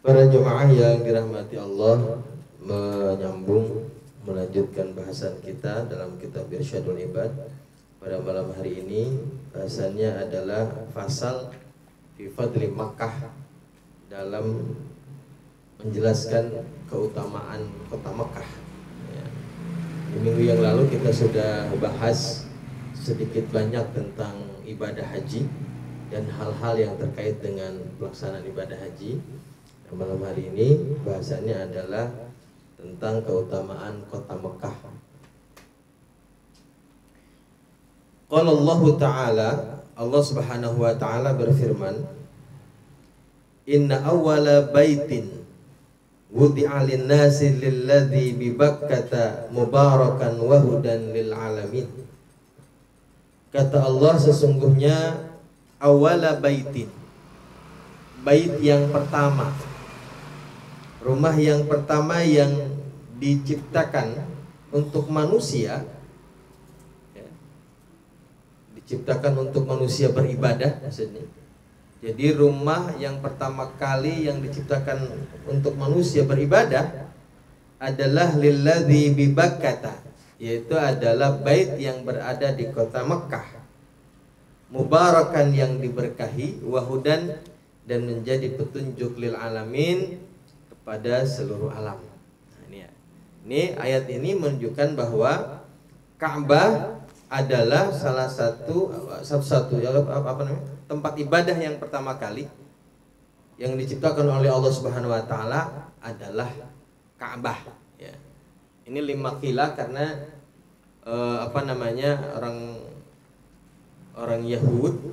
Para jemaah yang dirahmati Allah, melanjutkan bahasan kita dalam kitab Irsyadul Ibad. Pada malam hari ini bahasannya adalah fasal fi fadli Makkah, dalam menjelaskan keutamaan kota Makkah. Ya. Di minggu yang lalu kita sudah bahas sedikit banyak tentang ibadah haji dan hal-hal yang terkait dengan pelaksanaan ibadah haji. Malam hari ini bahasannya adalah tentang keutamaan kota Mekah. Qala Allah Ta'ala, Allah Subhanahu wa Ta'ala berfirman, Inna awwala baitin wudi'a lin-nasi lilladzi bi Bakkata mubarakan wa hudan lil alamin. Kata Allah, sesungguhnya awwala baitin, bait yang pertama, rumah yang pertama yang diciptakan untuk manusia, ya, diciptakan untuk manusia beribadah maksudnya. Jadi rumah yang pertama kali yang diciptakan untuk manusia beribadah adalah lilladzi bi Bakkata, yaitu adalah bait yang berada di kota Mekah, mubarakan yang diberkahi, wahudan dan menjadi petunjuk lil alamin, kepada seluruh alam. Nah, ini ayat ini menunjukkan bahwa Ka'bah adalah salah satu tempat ibadah yang pertama kali yang diciptakan oleh Allah Subhanahu wa Ta'ala adalah Ka'bah. Ya. Ini 5 qila karena orang Yahud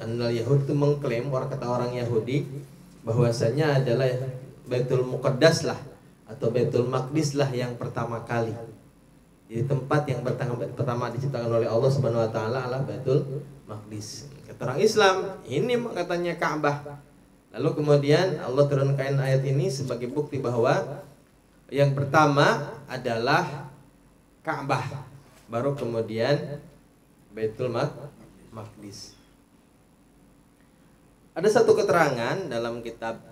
itu mengklaim, kata orang Yahudi, bahwasanya adalah Baitul Muqaddas lah atau Baitul Maqdis lah yang pertama kali. Jadi tempat yang pertama diciptakan oleh Allah Subhanahu wa Ta'ala adalah Baitul Maqdis. Kata orang Islam, ini katanya Ka'bah. Lalu kemudian Allah turunkan ayat ini sebagai bukti bahwa yang pertama adalah Ka'bah, baru kemudian Baitul Maqdis. Ada satu keterangan dalam kitab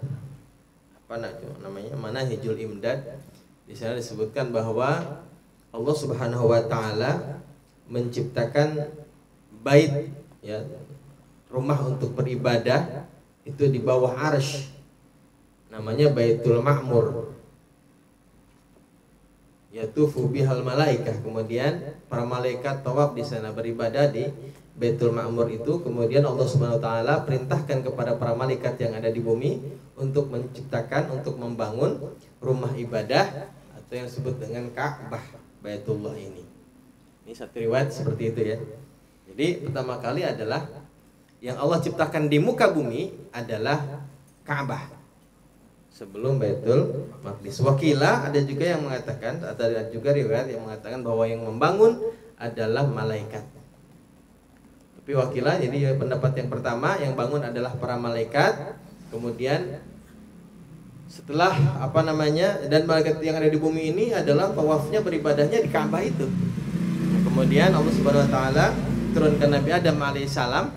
Manahijul Imdad. Di sana disebutkan bahwa Allah Subhanahu wa Ta'ala menciptakan bait, ya, rumah untuk beribadah itu di bawah arsy, namanya Baitul Ma'mur, yatufu bihal malaikah. Kemudian para malaikat tawaf di sana, beribadah di Baitul Ma'mur itu. Kemudian Allah Subhanahu wa Ta'ala perintahkan kepada para malaikat yang ada di bumi untuk menciptakan, untuk membangun rumah ibadah atau yang disebut dengan Ka'bah, Baitullah ini. Ini satu riwayat seperti itu, ya. Jadi pertama kali adalah yang Allah ciptakan di muka bumi adalah Ka'bah sebelum Baitul Maqdis. Wakila, ada juga yang mengatakan, ada juga riwayat yang mengatakan bahwa yang membangun adalah malaikat. Tapi wakilah, jadi pendapat yang pertama, yang bangun adalah para malaikat. Kemudian setelah dan malaikat yang ada di bumi ini adalah tawafnya, beribadahnya di Ka'bah itu. Nah, kemudian Allah Subhanahu wa Ta'ala turunkan Nabi Adam alaihissalam.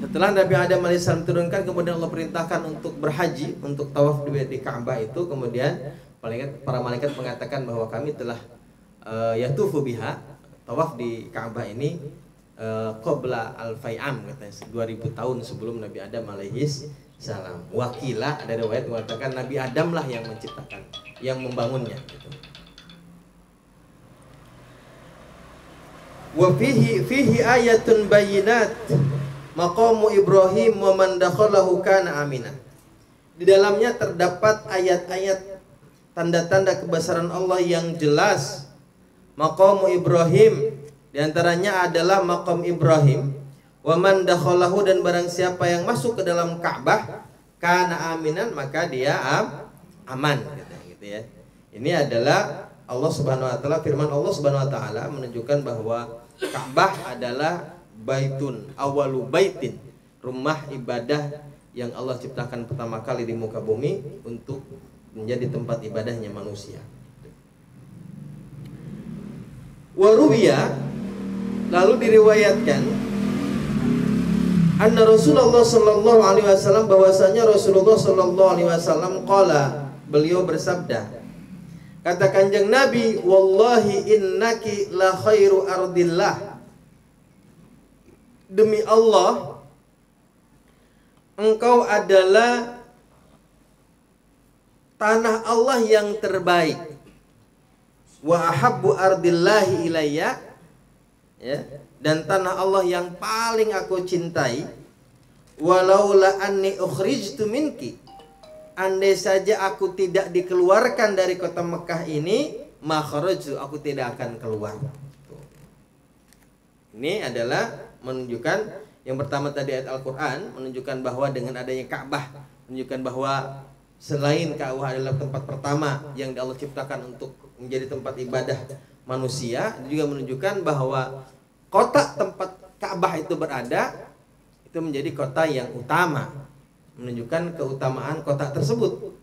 Setelah Nabi Adam alaihissalam turunkan, kemudian Allah perintahkan untuk berhaji, untuk tawaf di Ka'bah itu. Kemudian para malaikat mengatakan bahwa kami telah yatufu biha, tawaf di Ka'bah ini qabla al-fai'am, katanya 2000 tahun sebelum Nabi Adam alaihis salam. Wakila, ada riwayat mengatakan Nabi Adam lah yang menciptakan, yang membangunnya, gitu. Wa fihi ayatun bayyinat maqamu Ibrahim wa man dakhalahu kana aminan. Di dalamnya terdapat ayat-ayat tanda-tanda kebesaran Allah yang jelas. Maqamu Ibrahim, di antaranya adalah maqam Ibrahim. Wa man dakhalahu, dan barang siapa yang masuk ke dalam Ka'bah, kana aminan, maka dia aman, gitu ya. Ini adalah Allah Subhanahu wa Ta'ala, firman Allah Subhanahu wa Ta'ala menunjukkan bahwa Ka'bah adalah baitun awalu baitin, rumah ibadah yang Allah ciptakan pertama kali di muka bumi untuk menjadi tempat ibadahnya manusia. Waruwiya, lalu diriwayatkan Anna Rasulullah sallallahu alaihi wasallam, bahwasanya Rasulullah sallallahu alaihi wasallam qala, beliau bersabda, kata Kanjeng Nabi, wallahi innaki la khairu ardillah, demi Allah engkau adalah tanah Allah yang terbaik. Wa ahabbu ardillahi ilayya, ya, dan tanah Allah yang paling aku cintai. Walaula anni ukhrijtu minki, andai saja aku tidak dikeluarkan dari kota Mekah ini, makhraju, aku tidak akan keluar. Ini adalah menunjukkan, yang pertama tadi ayat Al-Quran menunjukkan bahwa dengan adanya Ka'bah, menunjukkan bahwa selain Ka'bah adalah tempat pertama yang Allah ciptakan untuk menjadi tempat ibadah manusia, juga menunjukkan bahwa kota tempat Ka'bah itu berada itu menjadi kota yang utama, menunjukkan keutamaan kota tersebut.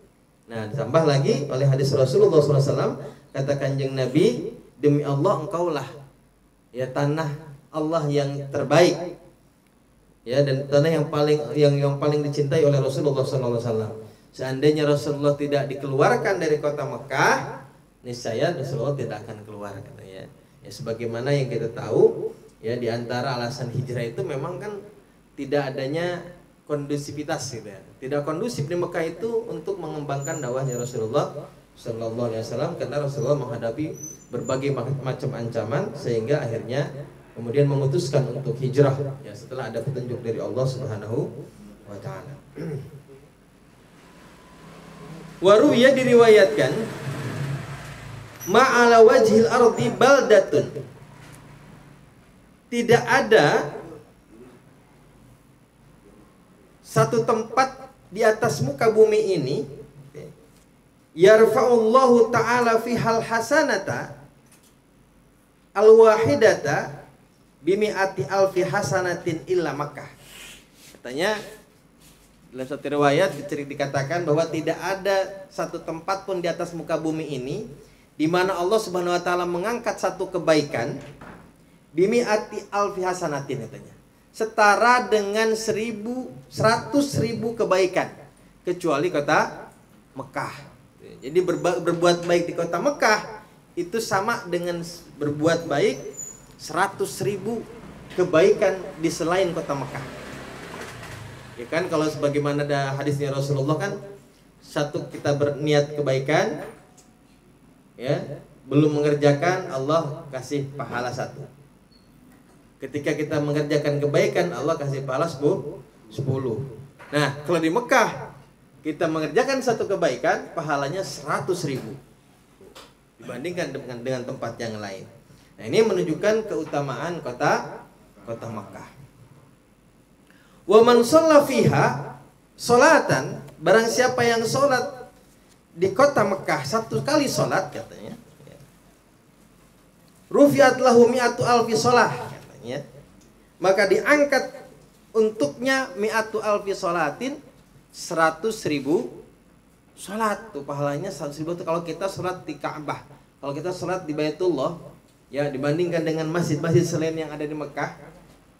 Nah, ditambah lagi oleh hadis Rasulullah SAW, kata Kanjeng Nabi, demi Allah engkaulah ya tanah Allah yang terbaik, ya, dan tanah yang paling dicintai oleh Rasulullah SAW. Seandainya Rasulullah tidak dikeluarkan dari kota Mekah, niscaya Rasulullah tidak akan keluar, katanya. Ya, sebagaimana yang kita tahu, ya, di antara alasan hijrah itu memang kan tidak adanya kondusivitas, gitu ya. Tidak kondusif di Mekah itu untuk mengembangkan dakwahnya Rasulullah Sallallahu Alaihi Wasallam, karena Rasulullah menghadapi berbagai macam ancaman, sehingga akhirnya kemudian memutuskan untuk hijrah, ya, setelah ada petunjuk dari Allah Subhanahu wa Ta'ala. Waruya, diriwayatkan, ma'ala wajhil ardi baldatun, tidak ada satu tempat di atas muka bumi ini yarfa'ullahu ta'ala fihal hasanata al-wahidata bimi'ati alfi hasanatin illa Makkah. Katanya dalam satu riwayat dikatakan bahwa tidak ada satu tempat pun di atas muka bumi ini di mana Allah Subhanahu wa taala mengangkat satu kebaikan bimi'ati alfi hasanatin, katanya, setara dengan 100.000 kebaikan, kecuali kota Mekah. Jadi berbuat baik di kota Mekah itu sama dengan berbuat baik 100.000 kebaikan di selain kota Mekah. Ya kan, kalau sebagaimana ada hadisnya Rasulullah kan, satu kita berniat kebaikan, ya, belum mengerjakan, Allah kasih pahala 1. Ketika kita mengerjakan kebaikan, Allah kasih pahala 10. Nah, kalau di Mekah kita mengerjakan satu kebaikan, pahalanya 100.000 dibandingkan dengan tempat yang lain. Nah, ini menunjukkan keutamaan kota Mekah. Wa man shalla fiha sholatan, barang siapa yang sholat di kota Mekah 1 kali sholat, katanya, rufi'at lahu mi'atu alfi sholah, katanya, maka diangkat untuknya mi'atu alfi sholatin, 100.000 sholat. Tuh pahalanya 100.000 tuh kalau kita sholat di Ka'bah. Kalau kita sholat di Baitullah, ya, dibandingkan dengan masjid-masjid selain yang ada di Mekah,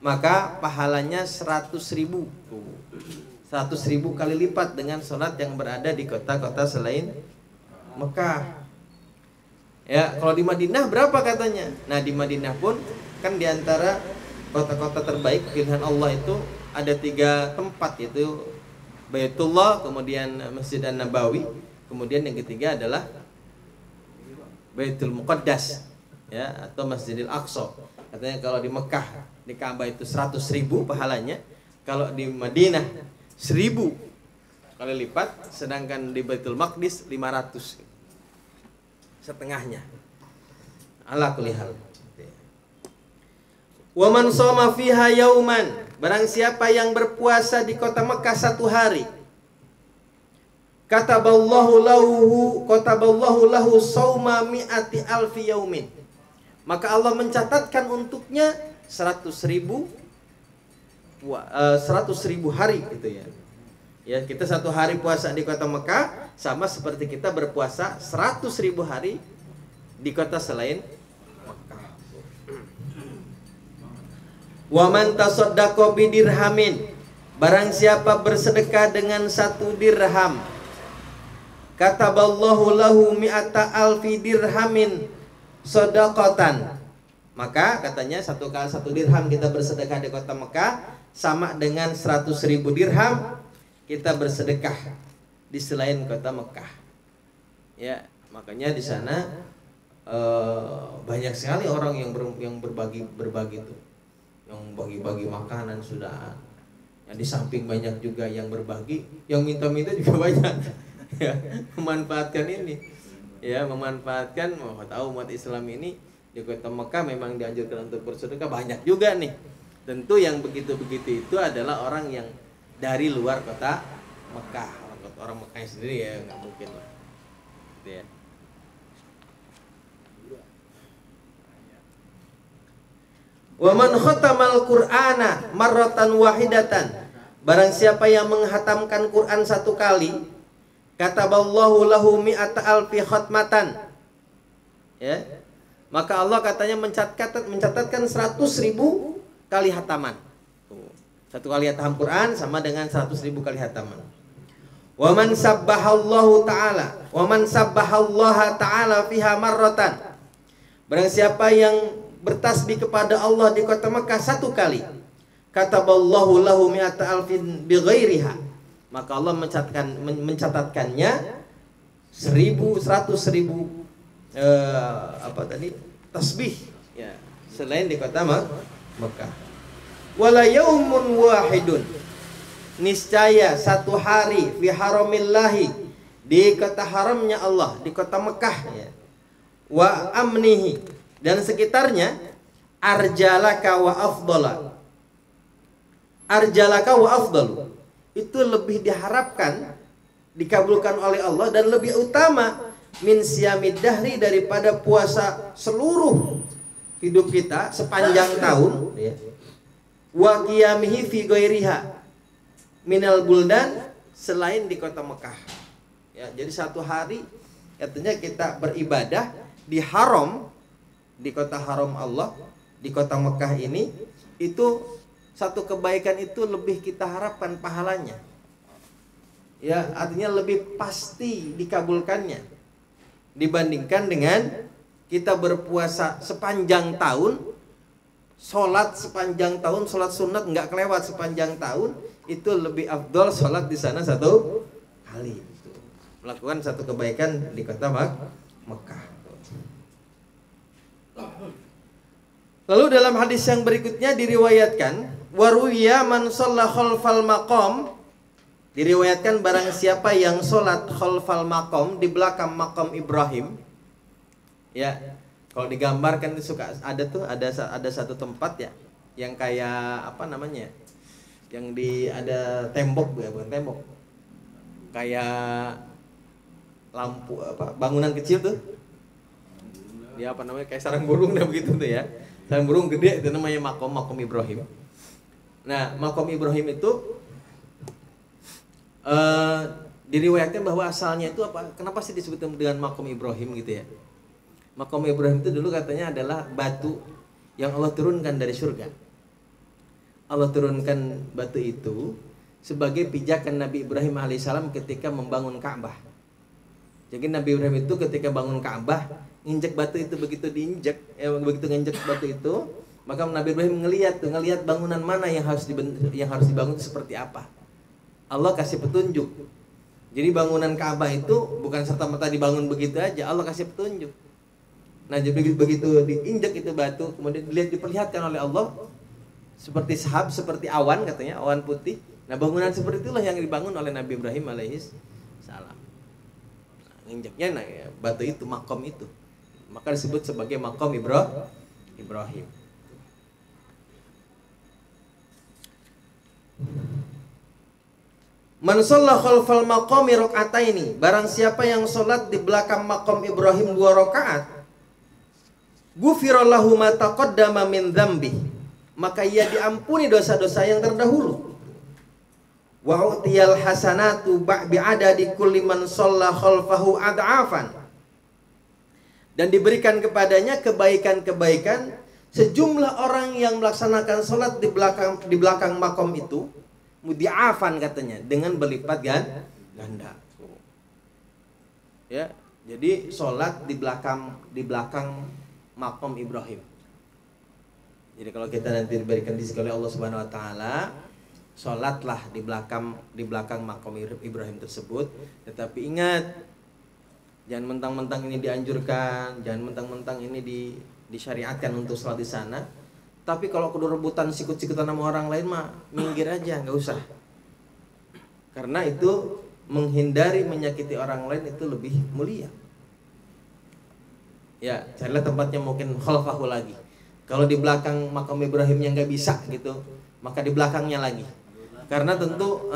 maka pahalanya 100.000. 100.000 kali lipat dengan sholat yang berada di kota-kota selain Mekah. Ya, kalau di Madinah berapa katanya? Nah, di Madinah pun kan diantara kota-kota terbaik pilihan Allah itu ada 3 tempat, yaitu Baitullah, kemudian Masjid An-Nabawi, kemudian yang ketiga adalah Baitul Muqaddas, ya, atau Masjidil Aqsa. Katanya kalau di Mekah, di Ka'bah itu 100.000 pahalanya, kalau di Madinah 1.000 kali lipat, sedangkan di Baitul Maqdis 500, setengahnya. Ala kulli hal. Wa man shoma fiha yauman, barang siapa yang berpuasa di kota Mekah 1 hari, kataballahu lahu shauma mi'ati alfi yaumin, maka Allah mencatatkan untuknya 100.000 hari, gitu ya. Ya, kita 1 hari puasa di kota Mekah sama seperti kita berpuasa 100.000 hari di kota selain Mekah. Wa man tasaddaqa bidirhamin, barang siapa bersedekah dengan 1 dirham, kataballahu lahu mi'ata alfi dirhamin shadaqatan, maka katanya 1 kali 1 dirham kita bersedekah di kota Mekah sama dengan 100.000 dirham kita bersedekah di selain kota Mekah. Ya, makanya di sana banyak sekali orang yang berbagi itu, yang bagi-bagi makanan sudah. Yang di samping banyak juga yang berbagi, yang minta-minta juga banyak. Ya, memanfaatkan ini. Ya, memanfaatkan, mau tahu umat Islam ini di kota Mekah memang dianjurkan untuk bersedekah banyak juga nih. Tentu yang begitu-begitu itu adalah orang yang dari luar kota Mekah. Orang Mekah sendiri ya nggak mungkin lah. Gitu ya. Wa man khatamal Qur'ana marratan wahidatan, barang siapa yang menghatamkan Quran 1 kali, kataballahu lahu mi'ata alfi khatmatan, ya, maka Allah katanya mencatatkan 100.000 kali hataman. 1 kali hatam Quran sama dengan 100.000 kali hataman. Wa man sabbahallahu ta'ala, wa man sabbahallaha ta'ala fiha marratan, barang siapa yang bertasbih kepada Allah di kota Mekah 1 kali, kataballahu lahu mi'ata alfin bighairiha, maka Allah mencatatkannya 100.000 tasbih ya selain di kota Mekah. Wala yaumun wahidun, niscaya 1 hari fi haramillahi, di kota haramnya Allah, di kota Mekah ya, wa amnihi, dan sekitarnya, arjalaka wa afdala, arjalaka wa afdalu, itu lebih diharapkan dikabulkan oleh Allah dan lebih utama min siyamid dahri, daripada puasa seluruh hidup kita sepanjang tahun ya. Wa qiyamihi fi ghairiha minal buldan, selain di kota Mekah ya. Jadi 1 hari katanya kita beribadah di haram, di kota haram Allah, di kota Mekah ini, itu 1 kebaikan itu lebih kita harapkan pahalanya ya, artinya lebih pasti dikabulkannya dibandingkan dengan kita berpuasa sepanjang tahun, sholat sepanjang tahun, sholat sunat nggak kelewat sepanjang tahun, itu lebih afdol sholat di sana 1 kali, melakukan 1 kebaikan di kota Mekah. Lalu dalam hadis yang berikutnya diriwayatkan, waruwiya man shalla khalfal maqam, diriwayatkan barang siapa yang sholat khalfal maqam, di belakang makam Ibrahim ya. Kalau digambarkan itu suka ada satu tempat ya, yang kayak apa namanya, yang ada tembok ya, bukan tembok, kayak lampu apa, bangunan kecil tuh dia apa namanya, kayak sarang burung dan begitu tuh ya, sarang burung gede, itu namanya makom Ibrahim. Nah, makom Ibrahim itu diriwayatkan bahwa asalnya itu apa, kenapa sih disebut dengan makom Ibrahim gitu ya. Makom Ibrahim itu dulu katanya adalah batu yang Allah turunkan dari surga. Allah turunkan batu itu sebagai pijakan Nabi Ibrahim alaihissalam ketika membangun Ka'bah. Jadi Nabi Ibrahim itu ketika bangun Ka'bah, injek batu itu, begitu diinjek, begitu nginjek batu itu, maka Nabi Ibrahim ngelihat bangunan mana yang harus dibangun itu seperti apa. Allah kasih petunjuk. Jadi bangunan Ka'bah itu bukan serta-merta dibangun begitu aja, Allah kasih petunjuk. Nah, jadi begitu diinjek itu batu, kemudian diperlihatkan oleh Allah seperti sahab, seperti awan katanya, awan putih. Nah, bangunan seperti itulah yang dibangun oleh Nabi Ibrahim alaihissalam. Injaknya ya, batu itu, makom itu, maka disebut sebagai makom Ibrahim. Man shalla khalfal maqami raka'ataini, barang siapa yang sholat di belakang makom Ibrahim 2 rakaat, ghufira lahu ma taqaddama min dzambi, maka ia diampuni dosa-dosa yang terdahulu. Wa utiyal hasanatu bi'adadi kulli man shalla khalfahu ad'afan, dan diberikan kepadanya kebaikan-kebaikan sejumlah orang yang melaksanakan sholat di belakang makom itu mudhi'afan katanya, dengan berlipat ganda. Ya, jadi sholat di belakang makom Ibrahim. Jadi kalau kita nanti diberikan rezeki oleh Allah Subhanahu wa taala, sholatlah di belakang makom Ibrahim tersebut. Tetapi ingat, jangan mentang-mentang ini dianjurkan, jangan mentang-mentang ini disyariatkan untuk sholat di sana. Tapi kalau kudu rebutan sikut-sikutan sama orang lain mah minggir aja, nggak usah. Karena itu menghindari menyakiti orang lain itu lebih mulia. Ya, carilah tempatnya mungkin khalfahu lagi. Kalau di belakang makam Ibrahimnya nggak bisa gitu, maka di belakangnya lagi. Karena tentu,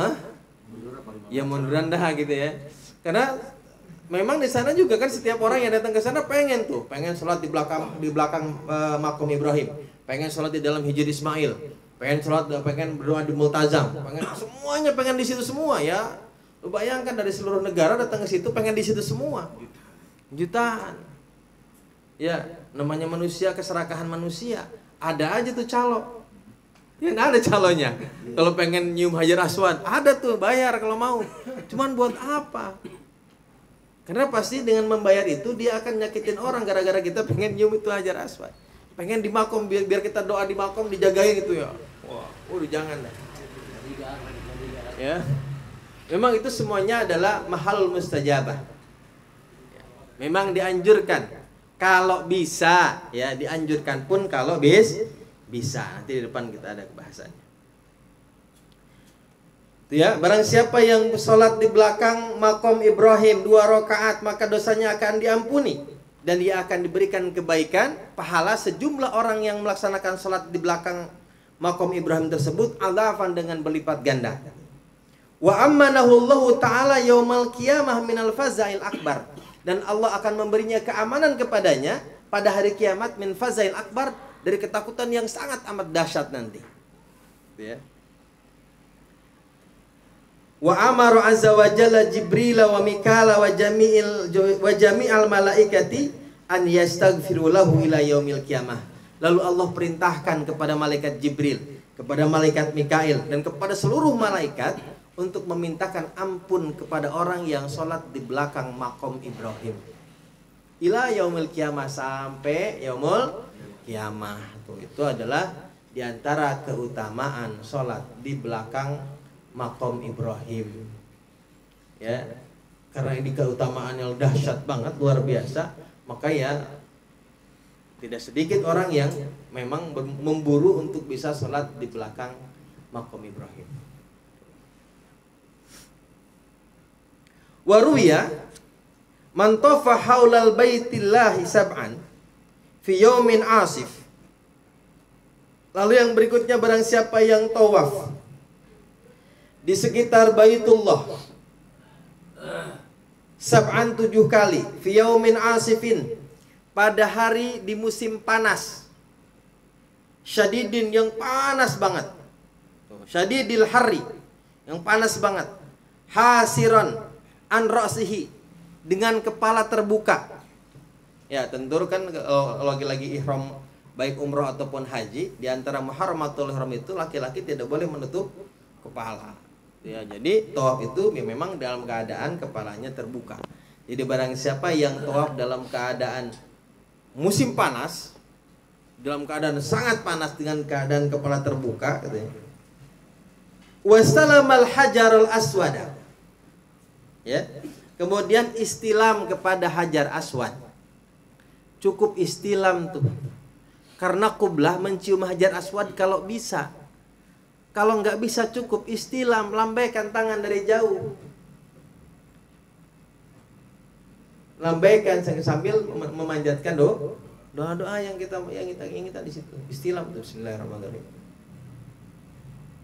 ya munduran dah gitu ya. Karena memang di sana juga kan setiap orang yang datang ke sana pengen sholat di belakang makam Ibrahim, pengen sholat di dalam Hijr Ismail, pengen berdoa di Multazam, semuanya pengen di situ semua ya. Lu bayangkan dari seluruh negara datang ke situ pengen di situ semua, jutaan. Ya, namanya manusia, keserakahan manusia. Ada aja tuh calo. Ya ada calonya. Kalau pengen nyium Hajar Aswad, ada tuh, bayar kalau mau. Cuman buat apa? Karena pasti dengan membayar itu dia akan nyakitin orang gara-gara kita pengen nyium itu Hajar Aswad. Pengen di makom biar kita doa di makom dijagain itu ya. Wah, udah jangan dah. Ya. Memang itu semuanya adalah mahalul mustajabah. Memang dianjurkan. Kalau bisa, ya dianjurkan pun kalau bisa. Nanti di depan kita ada kebahasannya. Ya, barang siapa yang sholat di belakang makom Ibrahim 2 rakaat, maka dosanya akan diampuni dan dia akan diberikan kebaikan, pahala sejumlah orang yang melaksanakan sholat di belakang makom Ibrahim tersebut adhafan dengan berlipat ganda. Wa ammanahu Allahu ta'ala yaumal qiyamah minal fazail akbar. Dan Allah akan memberinya keamanan kepadanya pada hari kiamat min fazail akbar, dari ketakutan yang sangat amat dahsyat nanti. Ya. Wa amaru azza wa jalla Jibril wa Mikala wa jami'al malaikati an yastaghfiru lahu ila yaumil qiyamah. Lalu Allah perintahkan kepada malaikat Jibril, kepada malaikat Mikail dan kepada seluruh malaikat untuk memintakan ampun kepada orang yang sholat di belakang makom Ibrahim ila yaumil qiyamah, sampai yaumul qiyamah. Itu adalah diantara keutamaan sholat di belakang makom Ibrahim. Ya, karena ini keutamaan yang dahsyat banget, luar biasa. Maka ya tidak sedikit orang yang memang memburu untuk bisa sholat di belakang makom Ibrahim. Waruya man tafa haulal baitillahi sab'an fi yaumin asif. Lalu yang berikutnya, barang siapa yang tawaf di sekitar Baitullah sab'an 7 kali fi yaumin asifin, pada hari di musim panas syadidin, yang panas banget, syadidil harri, yang panas banget, hasiran an ra'sihi, dengan kepala terbuka. Ya, tentu kan kalau lagi ihram baik umroh ataupun haji, di antara muharramatul ihram itu laki-laki tidak boleh menutup kepala. Ya, jadi tawaf itu ya memang dalam keadaan kepalanya terbuka. Jadi barang siapa yang tawaf dalam keadaan musim panas, dalam keadaan sangat panas dengan keadaan kepala terbuka katanya. Wasalamal hajarul aswada. Ya. Kemudian istilam kepada Hajar Aswad. Cukup istilam tuh. Karena qiblah mencium Hajar Aswad kalau bisa. Kalau nggak bisa cukup istilam, lambaikan tangan dari jauh. Lambaikan sambil memanjatkan doa-doa yang kita di situ. Istilam tuh, bismillahirrahmanirrahim.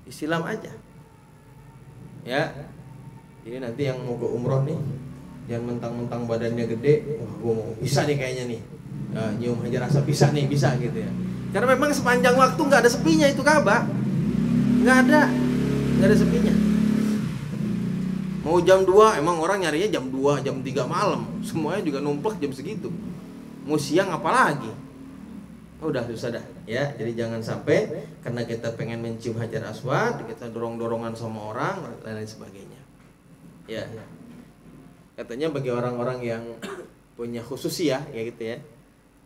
Istilam aja. Ya. Ini nanti yang mau ke umroh nih, jangan mentang-mentang badannya gede, wah gue mau bisa nih kayaknya nih, nyium Hajar Aswad bisa gitu ya. Karena memang sepanjang waktu nggak ada sepinya itu Ka'bah, nggak ada sepinya. Mau jam 2, emang orang nyarinya jam 2, jam 3 malam, semuanya juga numplek jam segitu. Mau siang apalagi, Udah susah dah ya. Jadi jangan sampai karena kita pengen mencium Hajar Aswad kita dorong-dorongan sama orang dan lain sebagainya. Ya. Katanya bagi orang-orang yang punya khususiyah ya gitu ya.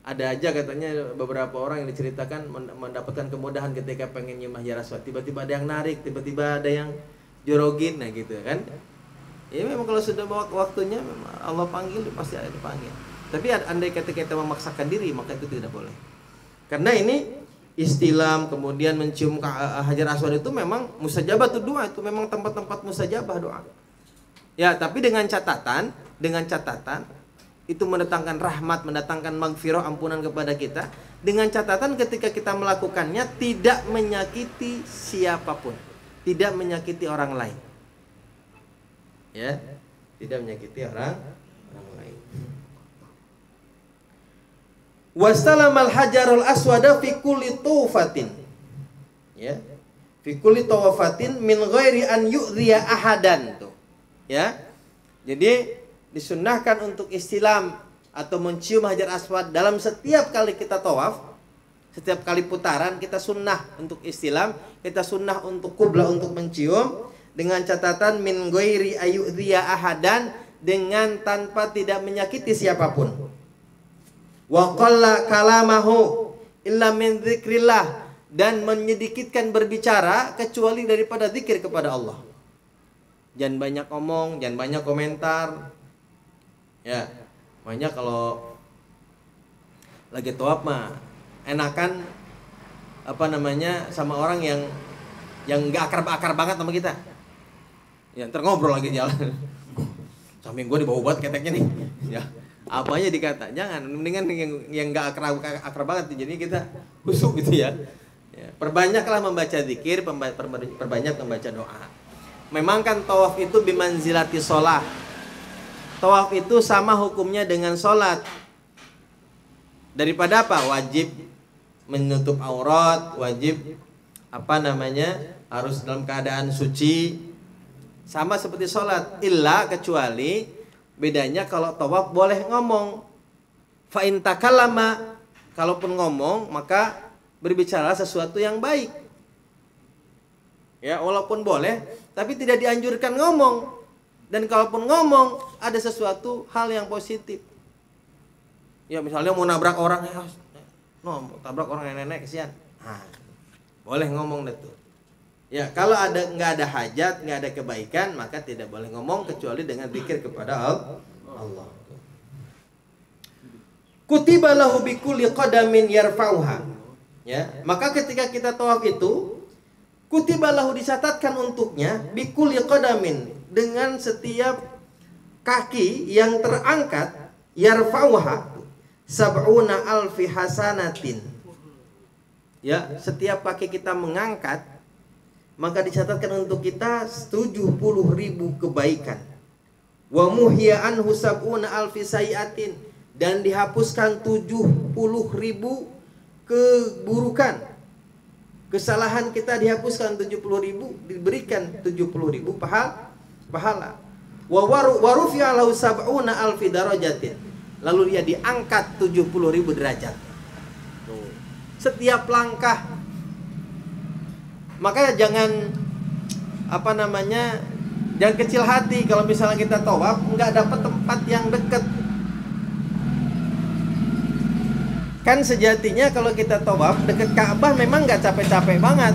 Ada aja katanya beberapa orang yang diceritakan mendapatkan kemudahan ketika pengen nyium Hajar Aswad. Tiba-tiba ada yang narik, tiba-tiba ada yang jorogin, nah gitu kan. Ya memang kalau sudah waktunya memang Allah panggil pasti ada dipanggil. Tapi andai kata kita memaksakan diri maka itu tidak boleh. Karena ini istilam kemudian mencium Hajar Aswad itu memang mustajabah tuh doa, itu memang tempat-tempat mustajabah doa. Ya, tapi dengan catatan itu mendatangkan rahmat, mendatangkan magfirah, ampunan kepada kita. Dengan catatan ketika kita melakukannya tidak menyakiti siapapun, tidak menyakiti orang lain. Ya, tidak menyakiti orang lain. Wastalamal hajarul aswada fi kulli tufatin. Ya. Fi kulli tawafatin min ghairi an yu'dhiya ahadan tuh. Ya. Jadi disunnahkan untuk istilam atau mencium Hajar Aswad dalam setiap kali kita tawaf, setiap kali putaran kita sunnah untuk istilam, kita sunnah untuk qublah untuk mencium dengan catatan min ghairi ayu'dhiya ahadan, dengan tanpa tidak menyakiti siapapun. Wa qalla kalamahu illa min dzikrillah, dan menyedikitkan berbicara kecuali daripada zikir kepada Allah. Jangan banyak ngomong, jangan banyak komentar. Ya, makanya kalau lagi tawaf mah enakan sama orang yang nggak akar banget sama kita. Ya, ntar ngobrol lagi jalan. Samping gue dibawa buat keteknya nih. Ya, apa aja dikata. Jangan, mendingan yang nggak akar banget. Jadi kita khusyuk gitu ya. Ya, perbanyaklah membaca zikir, perbanyak membaca doa. Memang kan tawaf itu bimanzilati sholah. Tawaf itu sama hukumnya dengan sholat. Daripada apa? Wajib menutup aurat, wajib harus dalam keadaan suci. Sama seperti sholat, illa kecuali bedanya kalau tawaf boleh ngomong. Fa in takallama, kalaupun ngomong maka berbicara sesuatu yang baik. Ya, walaupun boleh, tapi tidak dianjurkan ngomong. Dan kalaupun ngomong ada sesuatu hal yang positif. Ya, misalnya mau nabrak orang, tabrak orang nenek kesian. Boleh ngomong deh tuh. Ya, kalau nggak ada hajat, nggak ada kebaikan, maka tidak boleh ngomong kecuali dengan zikir kepada Allah. Kutiba lahu bikulli qadamin yarfa'uha. Ya, maka ketika kita tawaf itu, kutiba lahu dicatatkan untuknya bikulli qadamin, dengan setiap kaki yang terangkat, yarfa'uha sab'una alfi hasanatin. Ya, setiap kaki kita mengangkat, maka dicatatkan untuk kita 70.000 kebaikan. Wa muhya anhu sab'una alfi sayiatin, dan dihapuskan 70.000 keburukan. Kesalahan kita dihapuskan 70.000, diberikan 70.000 pahala. Wa warufi'a lahu sab'una alfi darajatin, lalu dia diangkat 70.000 derajat. Setiap langkah. Makanya jangan jangan kecil hati kalau misalnya kita tawaf nggak dapat tempat yang dekat. Kan sejatinya kalau kita tawaf dekat Ka'bah memang nggak capek-capek banget,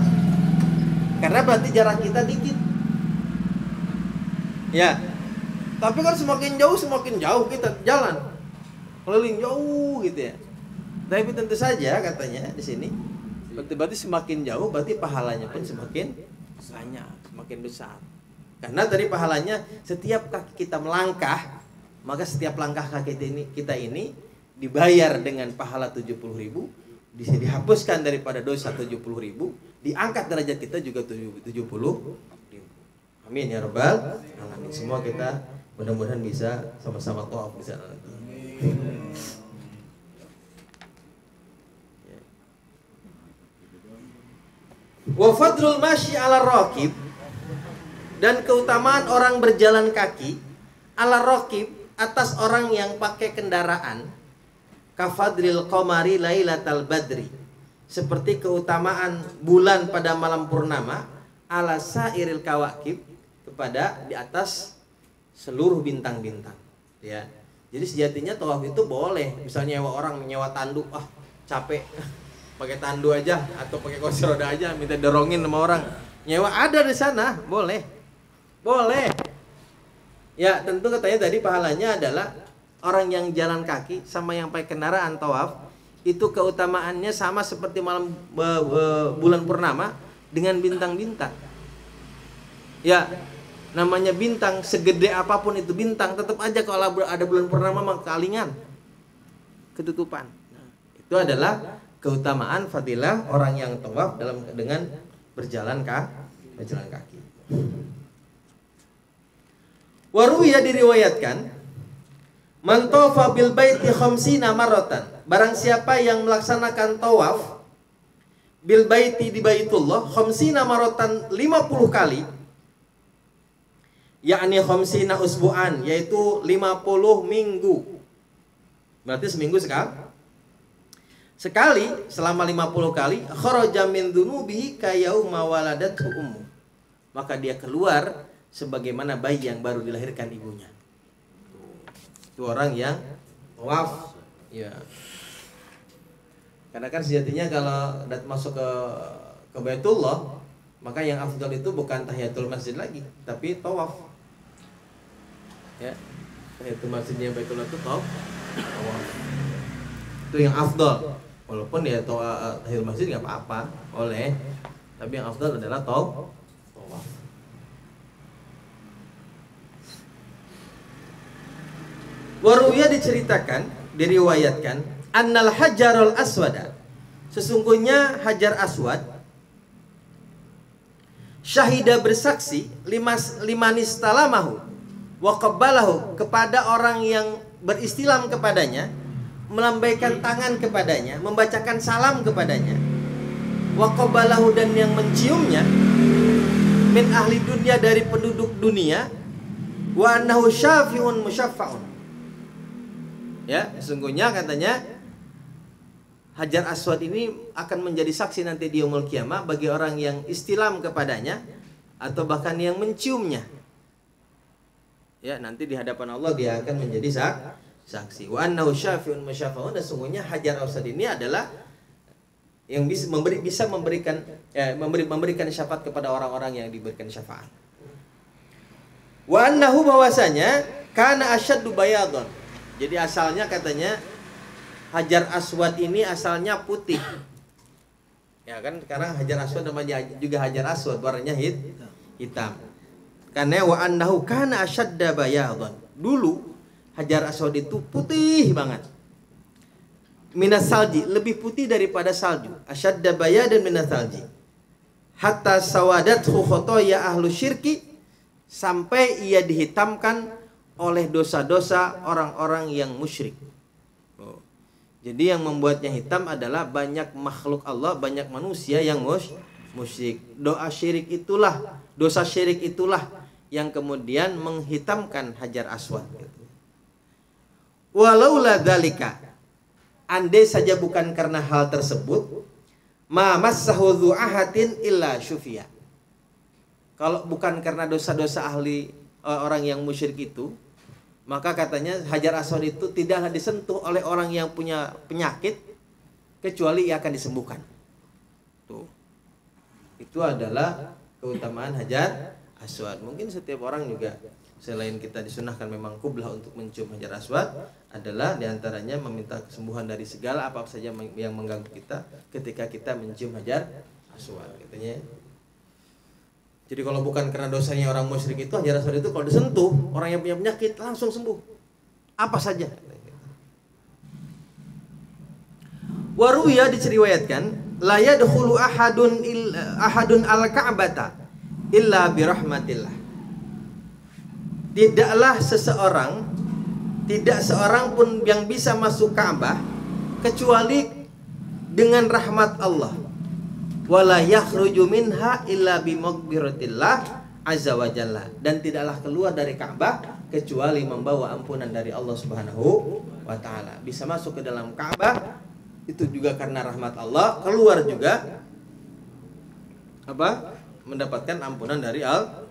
karena berarti jarak kita dikit. Ya, tapi kan semakin jauh kita jalan keliling jauh gitu ya. Tapi tentu saja katanya di sini berarti semakin jauh berarti pahalanya pun semakin banyak, semakin besar. Karena dari pahalanya setiap kaki kita melangkah, maka setiap langkah kaki kita ini dibayar dengan pahala 70.000, bisa dihapuskan daripada dosa 70.000, diangkat derajat kita juga 70.000. Amin ya rabbal alamin. Semua kita mudah-mudahan bisa sama-sama tawaf di sana nanti. Wa fadlul masyi 'ala raqib, dan keutamaan orang berjalan kaki 'ala raqib, atas orang yang pakai kendaraan. kafadril qamari lailatal badri, seperti keutamaan bulan pada malam purnama, ala sairil kawakib, kepada di atas seluruh bintang-bintang, ya. Jadi sejatinya tawaf itu boleh, misalnya nyewa orang menyewa tandu, capek pakai tandu aja atau pakai kursi roda aja, minta dorongin sama orang, nyewa ada di sana, boleh ya. Tentu katanya tadi pahalanya adalah orang yang jalan kaki sama yang pakai kendaraan tawaf itu keutamaannya sama seperti malam bulan purnama dengan bintang-bintang, ya. Namanya bintang, segede apapun itu bintang, tetap aja kalau ada bulan purnama maka kalingan ketutupan. Itu adalah keutamaan fadilah orang yang tawaf dengan berjalan kaki. Waruya diriwayatkan, man tawafa bil baiti khamsina marratan, barang siapa yang melaksanakan tawaf bil baiti di Baitullah khamsina marratan 50 kali, yakni khamsina usbu'an, yaitu 50 minggu. Berarti seminggu sekali selama 50 kali, kharaja min dzunubihi kayauma waladathu ummu, maka dia keluar sebagaimana bayi yang baru dilahirkan ibunya. Itu orang yang tawaf, ya. Karena kan sejatinya kalau masuk ke Baitullah, maka yang afdal itu bukan tahiyatul masjid lagi, tapi tawaf. Ya, itu maksudnya Baitullah itu tawaf. Itu yang afdal. Walaupun ya tahiyatul masjid nggak apa-apa, boleh. Tapi yang afdal adalah tawaf. Waruya diriwayatkan, annal hajarul aswada, sesungguhnya hajar aswad, syahida bersaksi, limanistalamahu wa qabbalahu, kepada orang yang beristilam kepadanya, melambaikan tangan kepadanya, membacakan salam kepadanya, wa qabbalahu, dan yang menciumnya, min ahli dunia, dari penduduk dunia, wa annahu syafi'un musyaffa'un. Ya, sesungguhnya katanya Hajar Aswad ini akan menjadi saksi nanti di yaumul qiyamah bagi orang yang istilam kepadanya atau bahkan yang menciumnya. Ya, nanti di hadapan Allah dia akan menjadi saksi. Wa annahu syafi'un musyaffa'un, dan sesungguhnya Hajar Aswad ini adalah yang bisa memberikan syafaat kepada orang-orang yang diberikan syafaat. Wa annahu, bahwasanya, kana asyaddu bayadun. Jadi asalnya katanya Hajar Aswad ini asalnya putih. Ya kan, sekarang Hajar Aswad namanya juga Hajar Aswad, warnanya hitam. Karena wa annahu kana asyadda bayadun. Dulu Hajar Aswad itu putih banget. Minas salji, lebih putih daripada salju. Asyadda bayadan minas salji. Hatta sawadathu khotoya ahlu syirki, sampai ia dihitamkan oleh dosa-dosa orang-orang yang musyrik. Jadi yang membuatnya hitam adalah banyak makhluk Allah, banyak manusia yang musyrik. Dosa syirik itulah yang kemudian menghitamkan Hajar Aswad. Walaula dzalika, andai saja bukan karena hal tersebut, ma massahu dzu ahatin illa syufiya. Kalau bukan karena dosa-dosa ahli orang yang musyrik itu, maka katanya Hajar Aswad itu tidaklah disentuh oleh orang yang punya penyakit kecuali ia akan disembuhkan. Tuh. Itu adalah keutamaan Hajar Aswad. Mungkin setiap orang juga, selain kita disunahkan memang qiblah untuk mencium Hajar Aswad, adalah diantaranya meminta kesembuhan dari segala apa saja yang mengganggu kita ketika kita mencium Hajar Aswad, katanya. Jadi kalau bukan karena dosanya orang musyrik itu, Hajar Aswad itu kalau disentuh orang yang punya penyakit langsung sembuh. Apa saja. Waruya diriwayatkan, la yadkhulu ahadun al-ka'bata illa birahmatillah. Tidaklah tidak seorang pun yang bisa masuk Ka'bah kecuali dengan rahmat Allah. Wala yakhruju minha illa bimaghfiratillah azza wa jalla, dan tidaklah keluar dari Ka'bah kecuali membawa ampunan dari Allah Subhanahu wa taala. Bisa masuk ke dalam Ka'bah itu juga karena rahmat Allah, keluar juga apa? Mendapatkan ampunan dari Allah.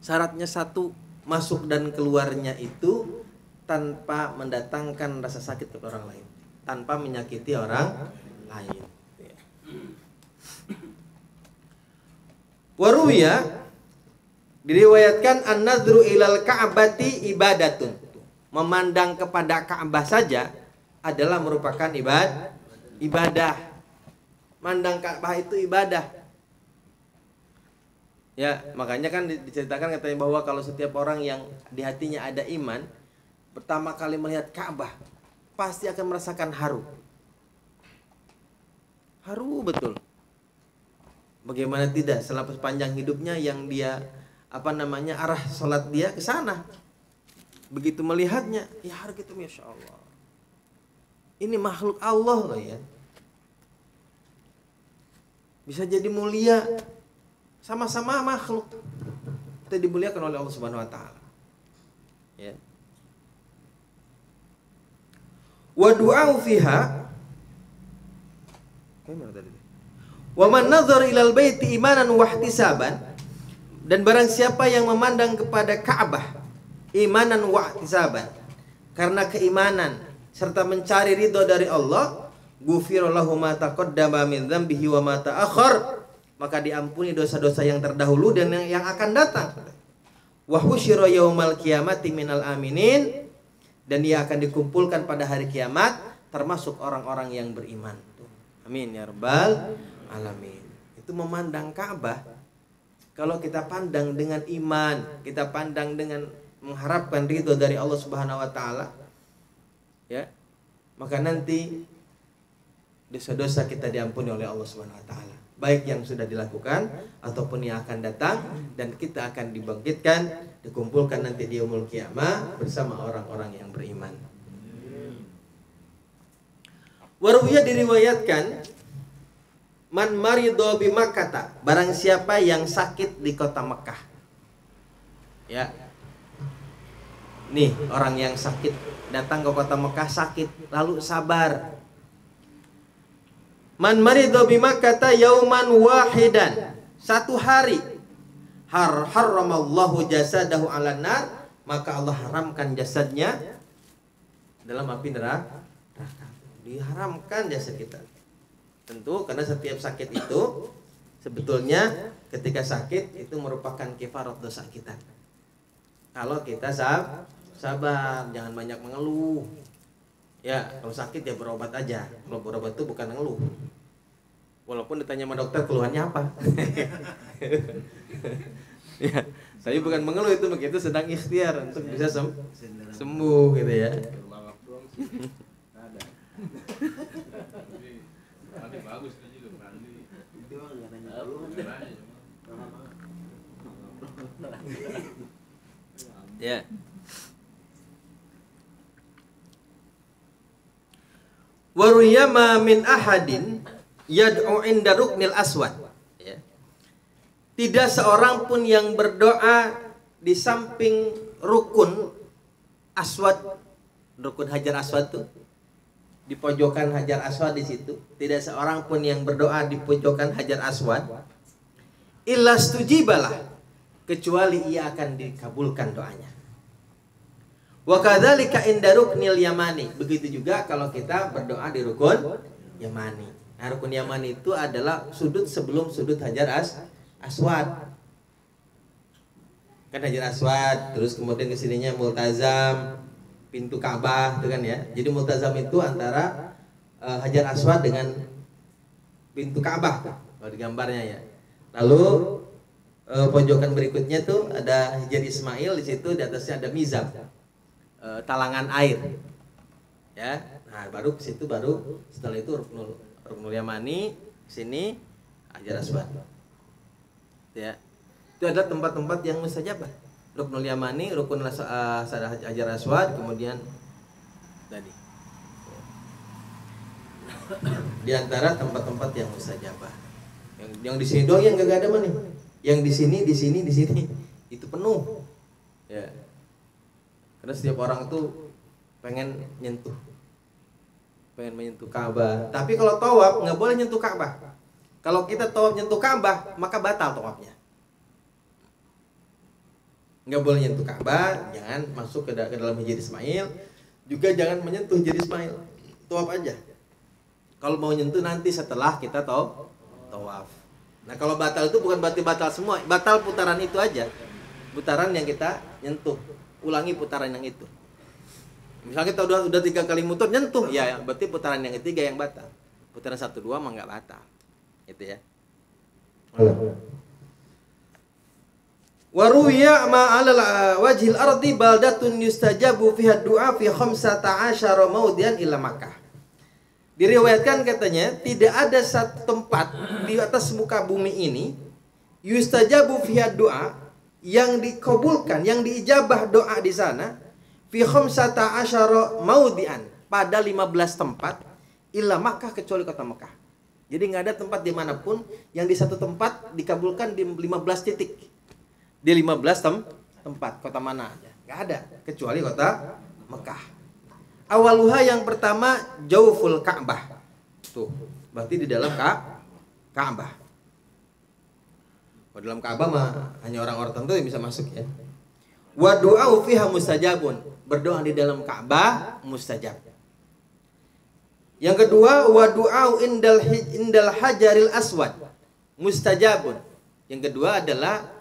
Syaratnya satu, masuk dan keluarnya itu tanpa mendatangkan rasa sakit ke orang lain, tanpa menyakiti orang lain. Waruya, diriwayatkan an-nadhru ilal ka'bati ibadatun. Memandang kepada Ka'bah saja adalah merupakan ibadah. Mandang Ka'bah itu ibadah. Ya, makanya kan diceritakan katanya bahwa kalau setiap orang yang di hatinya ada iman, pertama kali melihat Ka'bah pasti akan merasakan haru. Haru betul. Bagaimana tidak, selama sepanjang hidupnya yang dia arah sholat dia ke sana. Begitu melihatnya, ya haru gitu, masya Allah. Ini makhluk Allah loh ya. Bisa jadi mulia, sama-sama makhluk. Kita dimuliakan oleh Allah Subhanahu wa taala. Ya. Wa du'au fiha. Gimana tadi? Wa man nadhara ilal baiti imanan wa ihtisaban, dan barang siapa yang memandang kepada Ka'bah imanan wa ihtisaban, karena keimanan serta mencari ridho dari Allah, ghufira lahu ma taqaddama min dzambihi wa ma ta'akhkhar, maka diampuni dosa-dosa yang terdahulu dan yang akan datang. Wa husyira yaumal qiyamati minal aminin, dan ia akan dikumpulkan pada hari kiamat termasuk orang-orang yang beriman. Amin ya rabbal alamin. Itu memandang Ka'bah. Kalau kita pandang dengan iman, kita pandang dengan mengharapkan ridho dari Allah Subhanahu wa taala, ya, maka nanti dosa-dosa kita diampuni oleh Allah Subhanahu wa taala, baik yang sudah dilakukan ataupun yang akan datang, dan kita akan dibangkitkan, dikumpulkan nanti di yaumul qiyamah bersama orang-orang yang beriman. Waruya, diriwayatkan, man marido bi Makkah, barang siapa yang sakit di kota Mekah. Ya. Nih, orang yang sakit datang ke kota Mekah sakit, lalu sabar. Man marido bi Makkah yauman wahidan, satu hari, harramallahu jasadahu 'alan nar, maka Allah haramkan jasadnya dalam api neraka. Diharamkan jasad kita. Tentu karena setiap sakit itu sebetulnya ketika sakit itu merupakan kifarat dosa kita. Kalau kita sabar, jangan banyak mengeluh. Ya, kalau sakit ya berobat aja. Kalau berobat itu bukan mengeluh. Walaupun ditanya sama dokter keluhannya apa. Ya, tapi bukan mengeluh, itu begitu sedang ikhtiar untuk bisa sembuh gitu ya. Bagus juga mandi. Itu ya. Wa ruyama min ahadin yad'u inda ruknil aswad. Ya. Tidak seorang pun yang berdoa di samping rukun aswad, rukun Hajar Aswad tuh. Di pojokan Hajar Aswad di situ, tidak seorang pun yang berdoa di pojokan Hajar Aswad illa stujibalah, kecuali ia akan dikabulkan doanya. Wa kadzalika inda ruknil yamani, begitu juga kalau kita berdoa di rukun yamani. Nah, rukun yamani itu adalah sudut sebelum sudut Hajar Aswad. Kan Hajar Aswad, terus kemudian kesininya multazam, pintu Ka'bah itu kan ya. Jadi multazam itu antara Hajar Aswad dengan pintu Ka'bah kalau di gambarnya ya. Lalu pojokan berikutnya tuh ada Hajar Ismail, di situ di atasnya ada mizab, talangan air. Ya. Nah, baru ke situ, baru setelah itu ruknul yamani, sini Hajar Aswad. Ya. Itu adalah tempat-tempat yang mustajabah. Ruknul yamani, rukun Hajar Aswad, kemudian tadi di antara tempat-tempat yang mustajabah. Yang di sini doang yang gak ada mana nih. Yang di sini itu penuh. Ya. Karena setiap orang itu pengen menyentuh Ka'bah. Tapi kalau tawaf nggak boleh nyentuh Ka'bah. Kalau kita tawaf nyentuh Ka'bah, maka batal tawafnya. Nggak boleh nyentuh Ka'bah, jangan masuk ke dalam Hijr Ismail, juga jangan menyentuh Hijr Ismail. Tawaf aja. Kalau mau nyentuh nanti setelah kita tawaf. Nah, kalau batal itu bukan berarti batal semua, batal putaran itu aja. Putaran yang kita nyentuh, ulangi putaran yang itu. Misalnya kita udah 3 kali muter nyentuh, ya berarti putaran yang ketiga yang batal. Putaran 1 2 mah nggak batal. Gitu ya. Wa ruwiya ma 'alal wajhil ardi baldatun yustajabu fiha du'a fi 15 mawdian ila Makkah. Diriwayatkan katanya tidak ada satu tempat di atas muka bumi ini yustajabu fiha du'a yang dikabulkan, yang diijabah doa di sana fi 15 mawdian pada 15 tempat ila Makkah kecuali kota Mekah. Jadi nggak ada tempat dimanapun yang di satu tempat dikabulkan di 15 titik. Di 15 tempat, kota mana aja? Nggak ada, kecuali kota Mekah. Awaluha yang pertama Jauful Ka'bah. Tuh, berarti di dalam Ka'bah. Di dalam Ka'bah mah hanya orang-orang tertentu yang bisa masuk ya. Wa du'au fiha mustajabun. Berdoa di dalam Ka'bah mustajab. Yang kedua wa du'au indal hajaril aswad mustajabun. Yang kedua adalah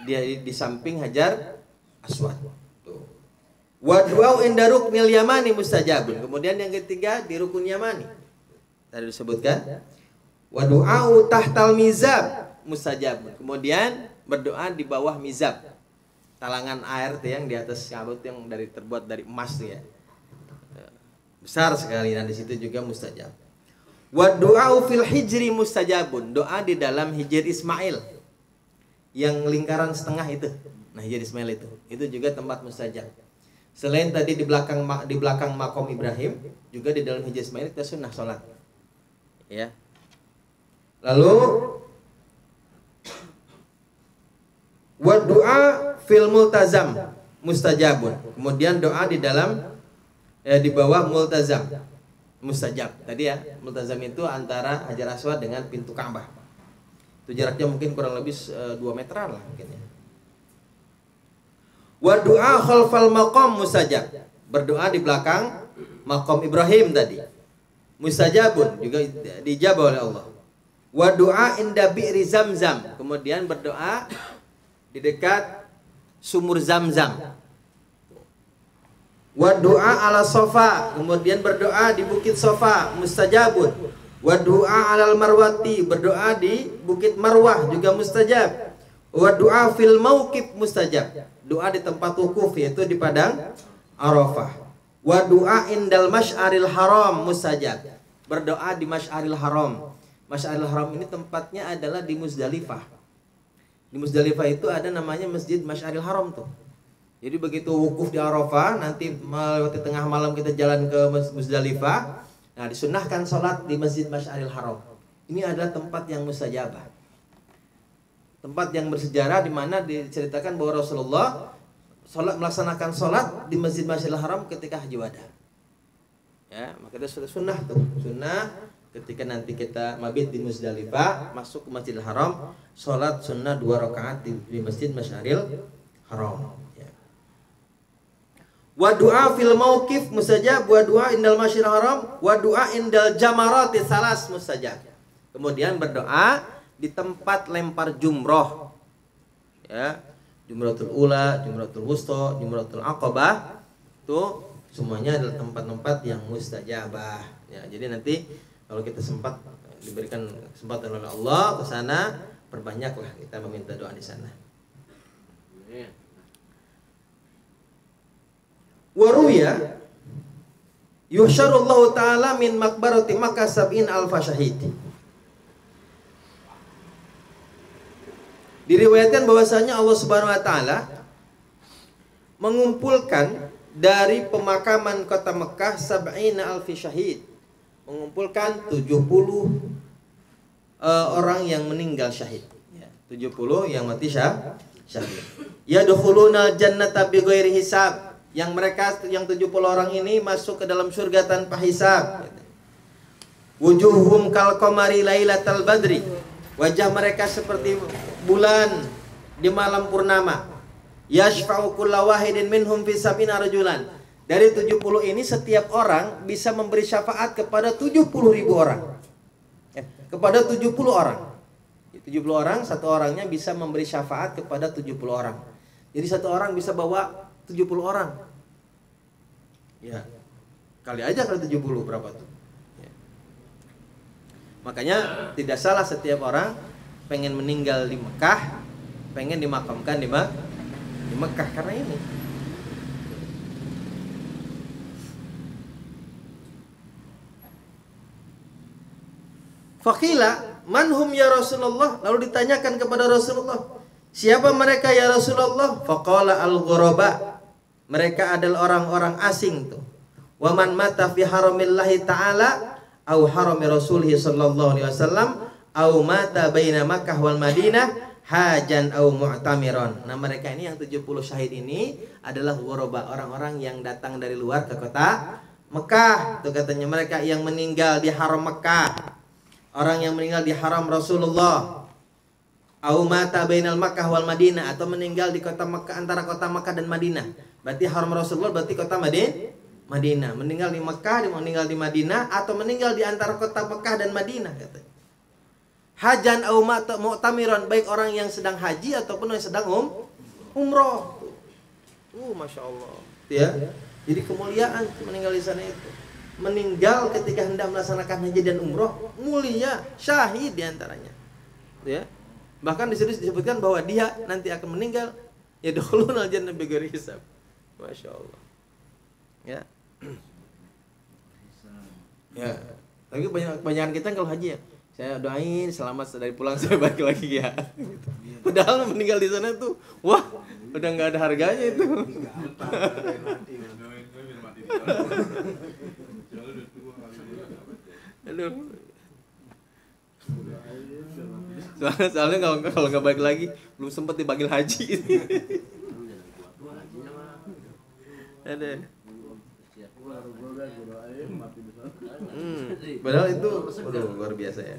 dia di samping Hajar Aswad. Wa du'au inda ruknil yamani mustajabun. Kemudian yang ketiga di rukun Yamani. Tadi disebutkan. Wa du'au tahtal mizab mustajabun. Kemudian berdoa di bawah mizab. Talangan air tuh yang di atas Ka'bah yang terbuat dari emas tuh ya. Besar sekali dan di situ juga mustajab. Wa du'au fil hijri mustajabun. Doa di dalam Hijr Ismail. Yang lingkaran setengah itu, nah Hijr Ismail itu juga tempat mustajab. Selain tadi di belakang makom Ibrahim, juga di dalam Hijr Ismail kita sunnah sholat. Ya. Lalu wa du'a fil multazam mustajabun. Kemudian doa di dalam di bawah multazam mustajab. Tadi ya, multazam itu antara Hajar Aswad dengan pintu Ka'bah. Itu jaraknya mungkin kurang lebih 2 meteran lah mungkin ya. Wa du'a khalfal maqam mustajab. Berdoa di belakang makom Ibrahim tadi. Mustajabun, juga dijabah oleh Allah. Wa du'a inda bi'ri Zamzam. Kemudian berdoa di dekat sumur Zamzam. Wa du'a ala Sofa. Kemudian berdoa di bukit Sofa mustajabun. Wa du'a 'alal marwati, berdoa di Bukit Marwah juga mustajab. Wa du'a fil mauqif mustajab, doa di tempat wukuf yaitu di padang Arafah. Wa du'a indal masy'aril haram mustajab, berdoa di Masy'aril Haram. Masy'aril Haram ini tempatnya adalah di Muzdalifah. Di Muzdalifah itu ada namanya Masjid Masy'aril Haram tuh. Jadi begitu wukuf di Arafah, nanti melewati tengah malam kita jalan ke Muzdalifah. Nah, disunahkan sholat di Masjid Masy'aril Haram. Ini adalah tempat yang mustajabah. Tempat yang bersejarah di mana diceritakan bahwa Rasulullah melaksanakan sholat di Masjid Masy'aril Haram ketika Haji Wada. Ya, maka itu sudah sunnah tuh. Sunnah ketika nanti kita mabit di Muzdalifah, masuk ke Masjidil Haram, sholat sunnah 2 rakaat di Masjid Masy'aril Haram. Wa du'a fil mauqif mustajab, wa du'a indal masyaril haram, wa du'a indal jamarati salas mustajab. Kemudian berdoa di tempat lempar jumroh. Ya, Jumratul Ula, Jumratul Wusta, Jumratul Aqabah. Itu semuanya adalah tempat-tempat yang mustajabah. Ya, jadi nanti kalau kita sempat diberikan kesempatan oleh Allah ke sana, perbanyaklah kita meminta doa di sana. Waruya yusyarullahu ta'ala min makbarati Makkah 70 alfa syahid. Diriwayatkan bahwasanya Allah Subhanahu wa taala mengumpulkan dari pemakaman kota Mekah 70 alfi syahid, mengumpulkan 70 orang yang meninggal syahid, 70 yang mati syahid. Yadkhuluna jannata bighairi hisab, yang 70 orang ini masuk ke dalam surga tanpa hisab. Wujuhum kal qamari lailatal badri. Wajah mereka seperti bulan di malam purnama. Yashfa'u kullu wahidin minhum fi sab'ina rajulan. Dari 70 ini setiap orang bisa memberi syafaat kepada 70.000 orang. Kepada 70 orang. 70 orang, satu orangnya bisa memberi syafaat kepada 70 orang. Jadi satu orang bisa bawa 70 orang. Ya. Kali aja kalau 70 berapa tuh? Ya. Makanya tidak salah setiap orang pengen meninggal di Mekah, pengen dimakamkan di Mekah karena ini. Faqila manhum ya Rasulullah, lalu ditanyakan kepada Rasulullah, siapa mereka ya Rasulullah? Faqala al-ghuraba, mereka adalah orang-orang asing tuh. Wa man mata fi haramillahi ta'ala au harami rasulih sallallahu alaihi wasallam au mata baina Makkah wal Madinah hajan au mu'tamiron. Nah, mereka ini yang 70 syahid ini adalah ghuraba, orang-orang yang datang dari luar ke kota Mekah. Tuh katanya mereka yang meninggal di haram Mekah. Orang yang meninggal di haram Rasulullah, au mata bainal Makkah wal Madinah, atau meninggal di kota Makkah, antara kota Makkah dan Madinah. Berarti haram Rasulullah berarti kota Madinah. Meninggal di Makkah, meninggal di Madinah, atau meninggal di antara kota Makkah dan Madinah katanya. Hajan au mata mu'tamiron, baik orang yang sedang haji ataupun yang sedang umroh. Masya Allah. Ya. Jadi kemuliaan meninggal di sana itu. Meninggal ketika hendak melaksanakan haji dan umroh, mulia, syahid diantaranya. Ya. Bahkan di situ disebutkan bahwa dia nanti akan meninggal yadkhulunal jannah bighairi hisab. Masya Allah. Ya. Ya. Tapi kebanyakan kita kalau haji ya, saya doain selamat dari pulang saya balik lagi ya. Padahal meninggal di sana tuh, wah, udah nggak ada harganya itu. Aduh. Soalnya kalau nggak balik lagi belum sempat dipanggil haji. Ada. Padahal itu luar biasa ya.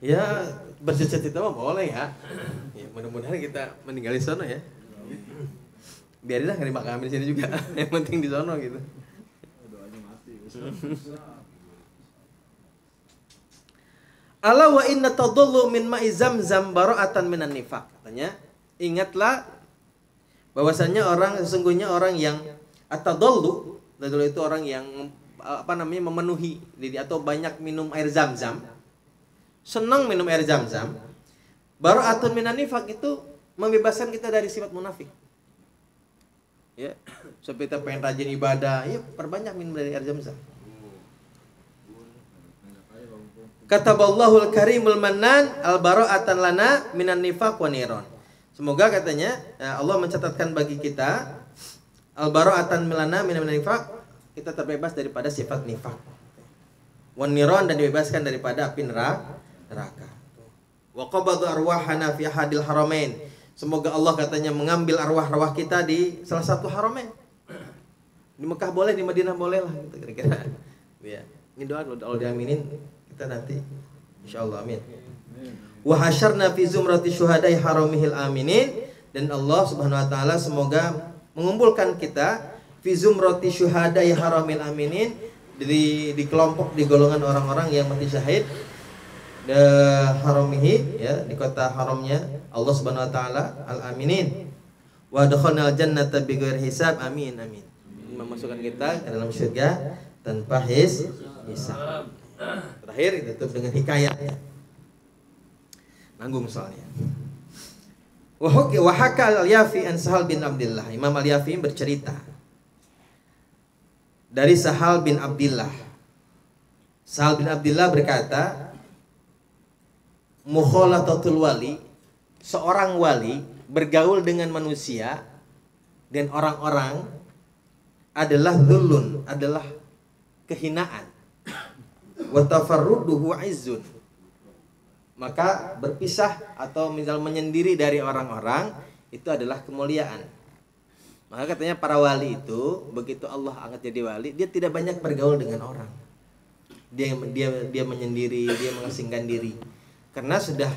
Ya bercita-cita mah boleh ya. Ya mudah-mudahan kita meninggal di sana ya. Biarinlah nggak dimakamin di sini juga. Yang penting di sana gitu. Ala wa inna tadullu min ma'i zamzam bara'atan minan nifaq. Katanya, ingatlah bahwasanya sesungguhnya orang yang atadallu itu orang yang memenuhi atau banyak minum air zam-zam, senang minum air zam-zam, bara'atun minan nifaq itu membebaskan kita dari sifat munafik. Ya, seperti kita pengen rajin ibadah, ya perbanyak minum dari air zam-zam. Kataballahul karimul mannan al-bara'atan lana minan nifaq wa niron. Semoga katanya Allah mencatatkan bagi kita al-bara'atan lana minan nifaq, kita terbebas daripada sifat nifaq. Wa niron, dan dibebaskan daripada api neraka. Wa qabadu arwahana fi hadil haramain. Semoga Allah katanya mengambil arwah-arwah kita di salah satu haramain. Di Mekah boleh, di Madinah boleh lah gitu kira-kira. Ya. Ini doa kalau diaminin kita nanti insyaallah, amin. Wa hasyarna fi zumrati syuhada'i haramihil aminin, dan Allah Subhanahu wa taala semoga mengumpulkan kita fi zumrati syuhada'i haramil aminin, di kelompok, di golongan orang-orang yang mati syahid haramihi, ya, di kota haramnya Allah Subhanahu wa taala al-aminin. Wa adkhalnal jannata bighairi hisab, amin amin. Memasukkan kita ke dalam surga tanpa hisab. Terakhir ditutup dengan hikayatnya. Nanggung soalnya. Wa haka al-Yafi an Sahal bin Abdullah. Imam al-Yafi bercerita dari Sahal bin Abdullah. Sahal bin Abdullah berkata, mukhalatatul wali, seorang wali bergaul dengan manusia dan orang-orang adalah dhullun, adalah kehinaan. Wa tafarruduhu izzun, maka berpisah atau misal menyendiri dari orang-orang itu adalah kemuliaan. Maka katanya para wali itu begitu Allah angkat jadi wali, dia tidak banyak bergaul dengan orang. Dia menyendiri, dia mengasingkan diri. Karena sudah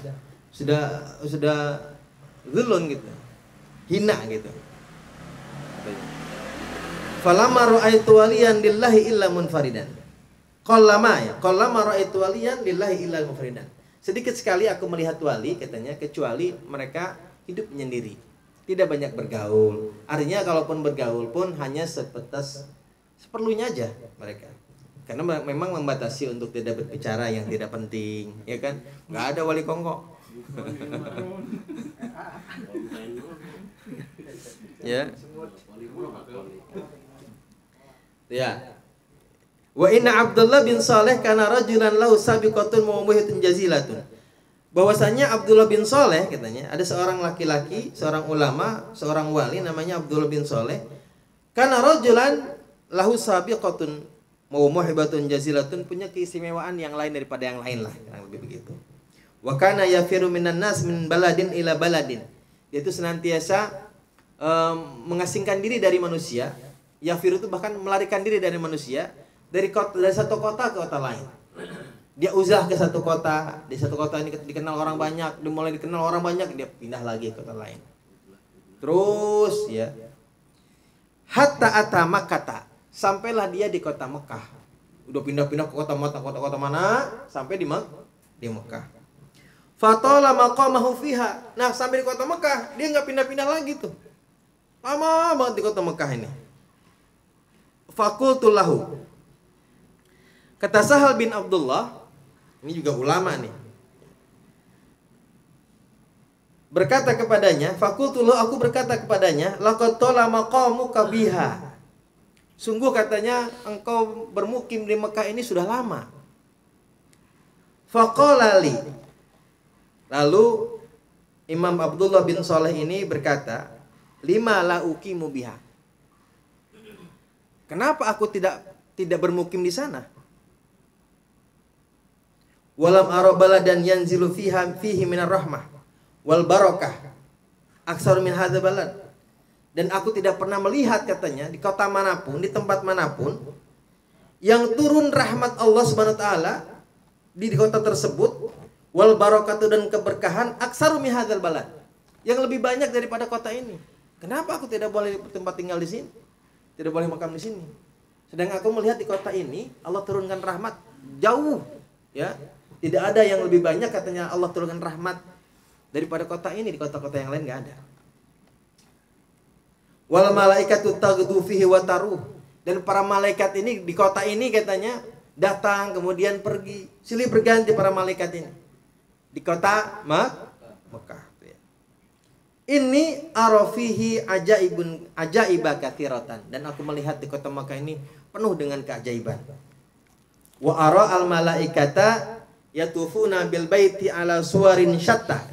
zulun gitu. Hina gitu. Falamma ra'aitu waliyan lillahi illa munfaridan. Qallama ra'aitu waliyan lillahi illa munfaridan. Sedikit sekali aku melihat wali katanya kecuali mereka hidup menyendiri. Tidak banyak bergaul. Artinya kalaupun bergaul pun hanya seperlunya aja mereka. Karena memang membatasi untuk tidak berbicara yang tidak penting, ya kan? Nggak ada wali kongko. Ya. Ya. Wa inna Abdullah bin Saleh kana rajulan lahu sabiqatun muwahhitun jazilatun. Bahwasanya Abdullah bin Saleh katanya ada seorang laki-laki, seorang ulama, seorang wali namanya Abdullah bin Saleh. Kana rajulan lahu sabiqatun muwahhibatun jazilatun, punya keistimewaan yang lain daripada yang lain lah, lebih begitu. Wa kana yafiru minan nas min baladin ila baladin. Yaitu senantiasa mengasingkan diri dari manusia. Yafiru itu bahkan melarikan diri dari manusia dari satu kota ke kota lain. Dia uzlah ke satu kota, di satu kota ini dikenal orang banyak, dia mulai dikenal orang banyak, dia pindah lagi ke kota lain. Terus ya. Hatta ata Makkah, sampailah dia di kota Mekah. Udah pindah-pindah ke kota mana? Sampai di Mekah. Fatala maqamahu fiha. Nah, sampai di kota Mekah, dia nggak pindah-pindah lagi tuh. Lama banget di kota Mekah ini. Fakultu lahu. Kata Sahal bin Abdullah, ini juga ulama nih. Berkata kepadanya, fakultu lahu, aku berkata kepadanya, laqad tala maqamuka biha. Sungguh katanya engkau bermukim di Mekah ini sudah lama. Faqala li. Lalu Imam Abdullah bin Saleh ini berkata, lima la uqimu biha. Kenapa aku tidak bermukim di sana? Walam arabala dan yanzilu fihi minar rahmah wal barakah aksar min hadza balad. Dan aku tidak pernah melihat katanya di kota manapun, di tempat manapun yang turun rahmat Allah Subhanahu wa taala di kota tersebut, wal barakatuh dan keberkahan aksar min hadzal balad, yang lebih banyak daripada kota ini. Kenapa aku tidak boleh tempat tinggal di sini? Tidak boleh makam di sini. Sedang aku melihat di kota ini Allah turunkan rahmat jauh, ya. Tidak ada yang lebih banyak katanya Allah turunkan rahmat daripada kota ini, di kota-kota yang lain enggak ada. Wal malaikatu taghdu fihi wa taruh, dan para malaikat ini di kota ini katanya datang kemudian pergi, silih berganti para malaikat ini di kota Mekah. Ini arafihi ajaiba katsiratan, dan aku melihat di kota Mekah ini penuh dengan keajaiban. Wa ara al malaikata yatufuna bil baiti ala suwarin syatta,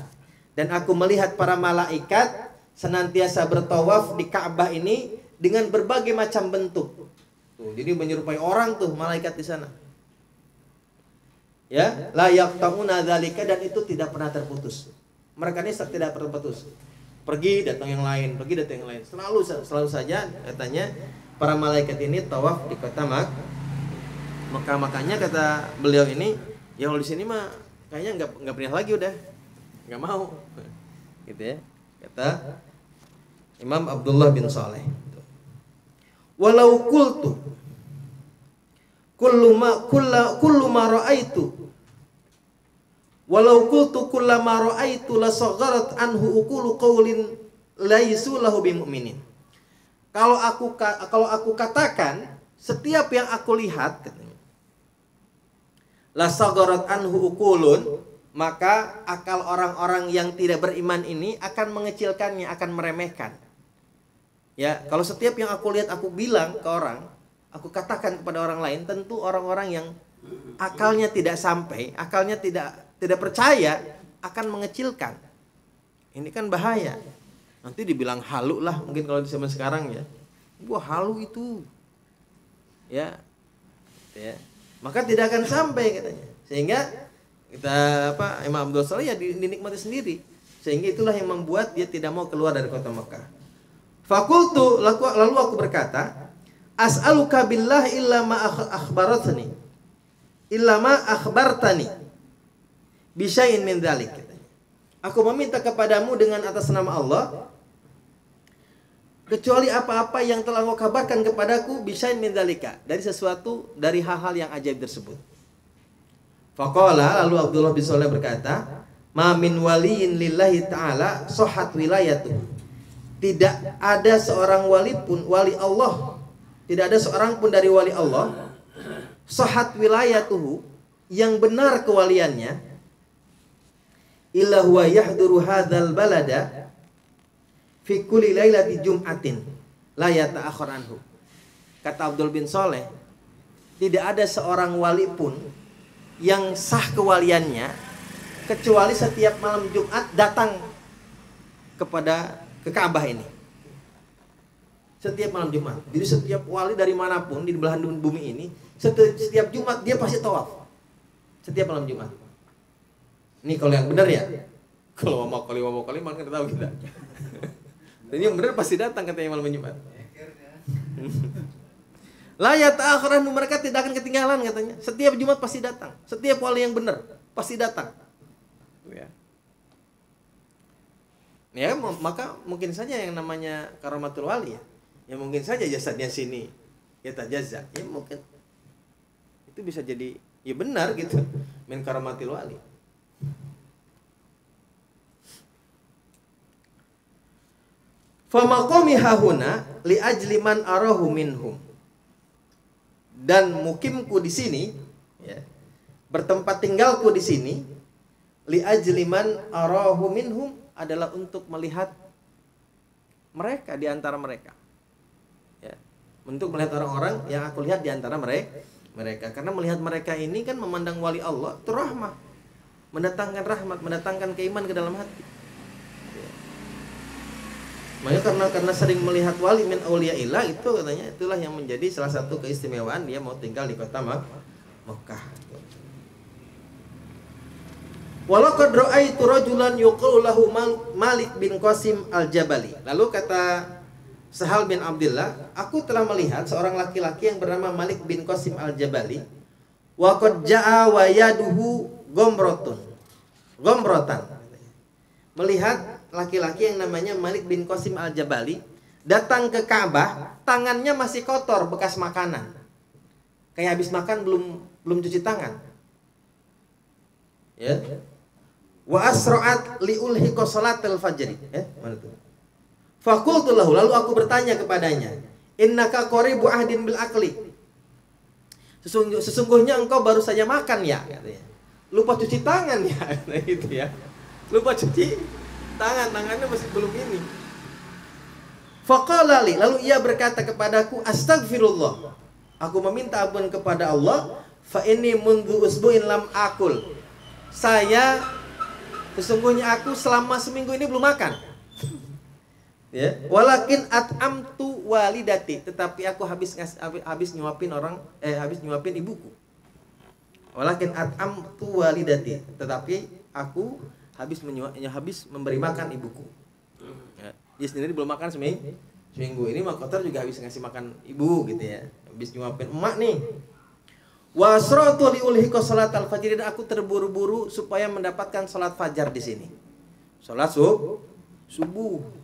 dan aku melihat para malaikat senantiasa bertawaf di Ka'bah ini dengan berbagai macam bentuk. Tuh, jadi menyerupai orang tuh malaikat di sana. Ya, la yaqtauna dzalika, dan itu tidak pernah terputus. Mereka ini tidak pernah terputus. Pergi datang yang lain, pergi datang yang lain. Selalu saja katanya para malaikat ini tawaf di kota Mekah. Makanya kata beliau ini, yang di sini mah kayaknya nggak pindah lagi, udah nggak mau, gitu ya, kata Imam Abdullah bin Saleh. Walau qultu kullu ma ra'aitu walau qultu kullama ra'aitu la sagharat anhu uqulu qaulin laisu lahu bimu'minin. Kalau aku katakan setiap yang aku lihat katanya, la sagharat anhu uqulun, maka akal orang-orang yang tidak beriman ini akan mengecilkannya, akan meremehkan. Ya, kalau setiap yang aku lihat aku bilang ke orang, aku katakan kepada orang lain, tentu orang-orang yang akalnya tidak sampai, akalnya tidak percaya akan mengecilkan. Ini kan bahaya. Nanti dibilang halu lah mungkin kalau di zaman sekarang ya. Wah, halu itu. Ya. Maka tidak akan sampai katanya. Sehingga Imam Abdul Saleh ya dinikmati sendiri. Sehingga itulah yang membuat dia tidak mau keluar dari kota Mekah. Fakultu, lalu aku berkata, as'aluka billah illa ma akhbaratni, illa ma akhbartani bisya'in min dzalik. Aku meminta kepadamu dengan atas nama Allah, kecuali apa-apa yang telah engkau kabarkan kepadaku, bisya'in min dzalika, dari sesuatu dari hal-hal yang ajaib tersebut. Faqala, lalu Abdullah bin Shalih berkata, ma min waliyin lillahi ta'ala sohat wilayatuh. Tidak ada seorang wali pun, wali Allah, tidak ada seorang pun dari wali Allah, sohat wilayatuhu, yang benar kewaliannya, illa huwa yahduru hadzal balada fi kulli lailati jum'atin la yata'akhkhar anhu. Kata Abdul bin Shalih, tidak ada seorang wali pun yang sah kewaliannya kecuali setiap malam Jumat datang ke Ka'bah ini. Setiap malam Jumat. Jadi setiap wali dari manapun di belahan bumi ini, setiap Jumat dia pasti tawaf. Setiap malam Jumat. Ini kalau yang benar ya. Kalau mau kali mana kita tahu kita. Dan yang benar pasti datang katanya malam Jumat. La yata'akhkharan, mereka tidak akan ketinggalan katanya. Setiap Jumat pasti datang. Setiap wali yang benar pasti datang. Ya. Ya, maka mungkin saja yang namanya karamatul wali ya. Ya mungkin saja jasadnya sini ya tajazza. Ya mungkin itu bisa jadi ya benar gitu. Min karamatil wali. Fa maqami hahuna li ajli man arahu minhum. Dan mukimku di sini ya. Bertempat tinggalku di sini li ajli man arahu minhum adalah untuk melihat mereka di antara mereka. Ya, untuk melihat orang-orang yang aku lihat di antara mereka. Karena melihat mereka ini kan memandang wali Allah itu rahmah, mendatangkan rahmat, mendatangkan keiman ke dalam hati. Ya. Makanya karena sering melihat wali min auliyaillah itu katanya itulah yang menjadi salah satu keistimewaan dia mau tinggal di kota Mekah. Walau qad ra'aitu rajulan yuqalu lahu Malik bin Qasim al-Jabali. Lalu kata Sahal bin Abdullah, aku telah melihat seorang laki-laki yang bernama Malik bin Qasim al-Jabali. Wa qad ja'a wa yaduhu gomrotan. Melihat laki-laki yang namanya Malik bin Qasim al-Jabali datang ke Ka'bah, tangannya masih kotor bekas makanan. Kayak habis makan belum cuci tangan. Ya. Wa asra'at liulhiqa salatil fajri. Mana tuh? Faqultu lahu, lalu aku bertanya kepadanya, innaka qaribu ahdin bil akli. Sesungguhnya engkau baru saja makan ya, katanya. Lupa cuci tangan ya, gitu ya. Lupa cuci tangannya masih belum ini. Faqala li, lalu ia berkata kepadaku, astagfirullah. Aku meminta ampun kepada Allah, fa inni mundu usbu'in lam akul. Sesungguhnya aku selama seminggu ini belum makan. Ya, walakin at'amtu walidati, tetapi aku habis nyuapin ibuku. Walakin at'amtu walidati, tetapi aku habis memberi makan ibuku. Ya, dia sendiri belum makan seminggu ini, maka kotor juga habis ngasih makan ibu gitu ya. Habis nyuapin emak nih. Wa asratu liulhiqa salatal fajr, dan aku terburu-buru supaya mendapatkan salat fajar di sini. Salat subuh.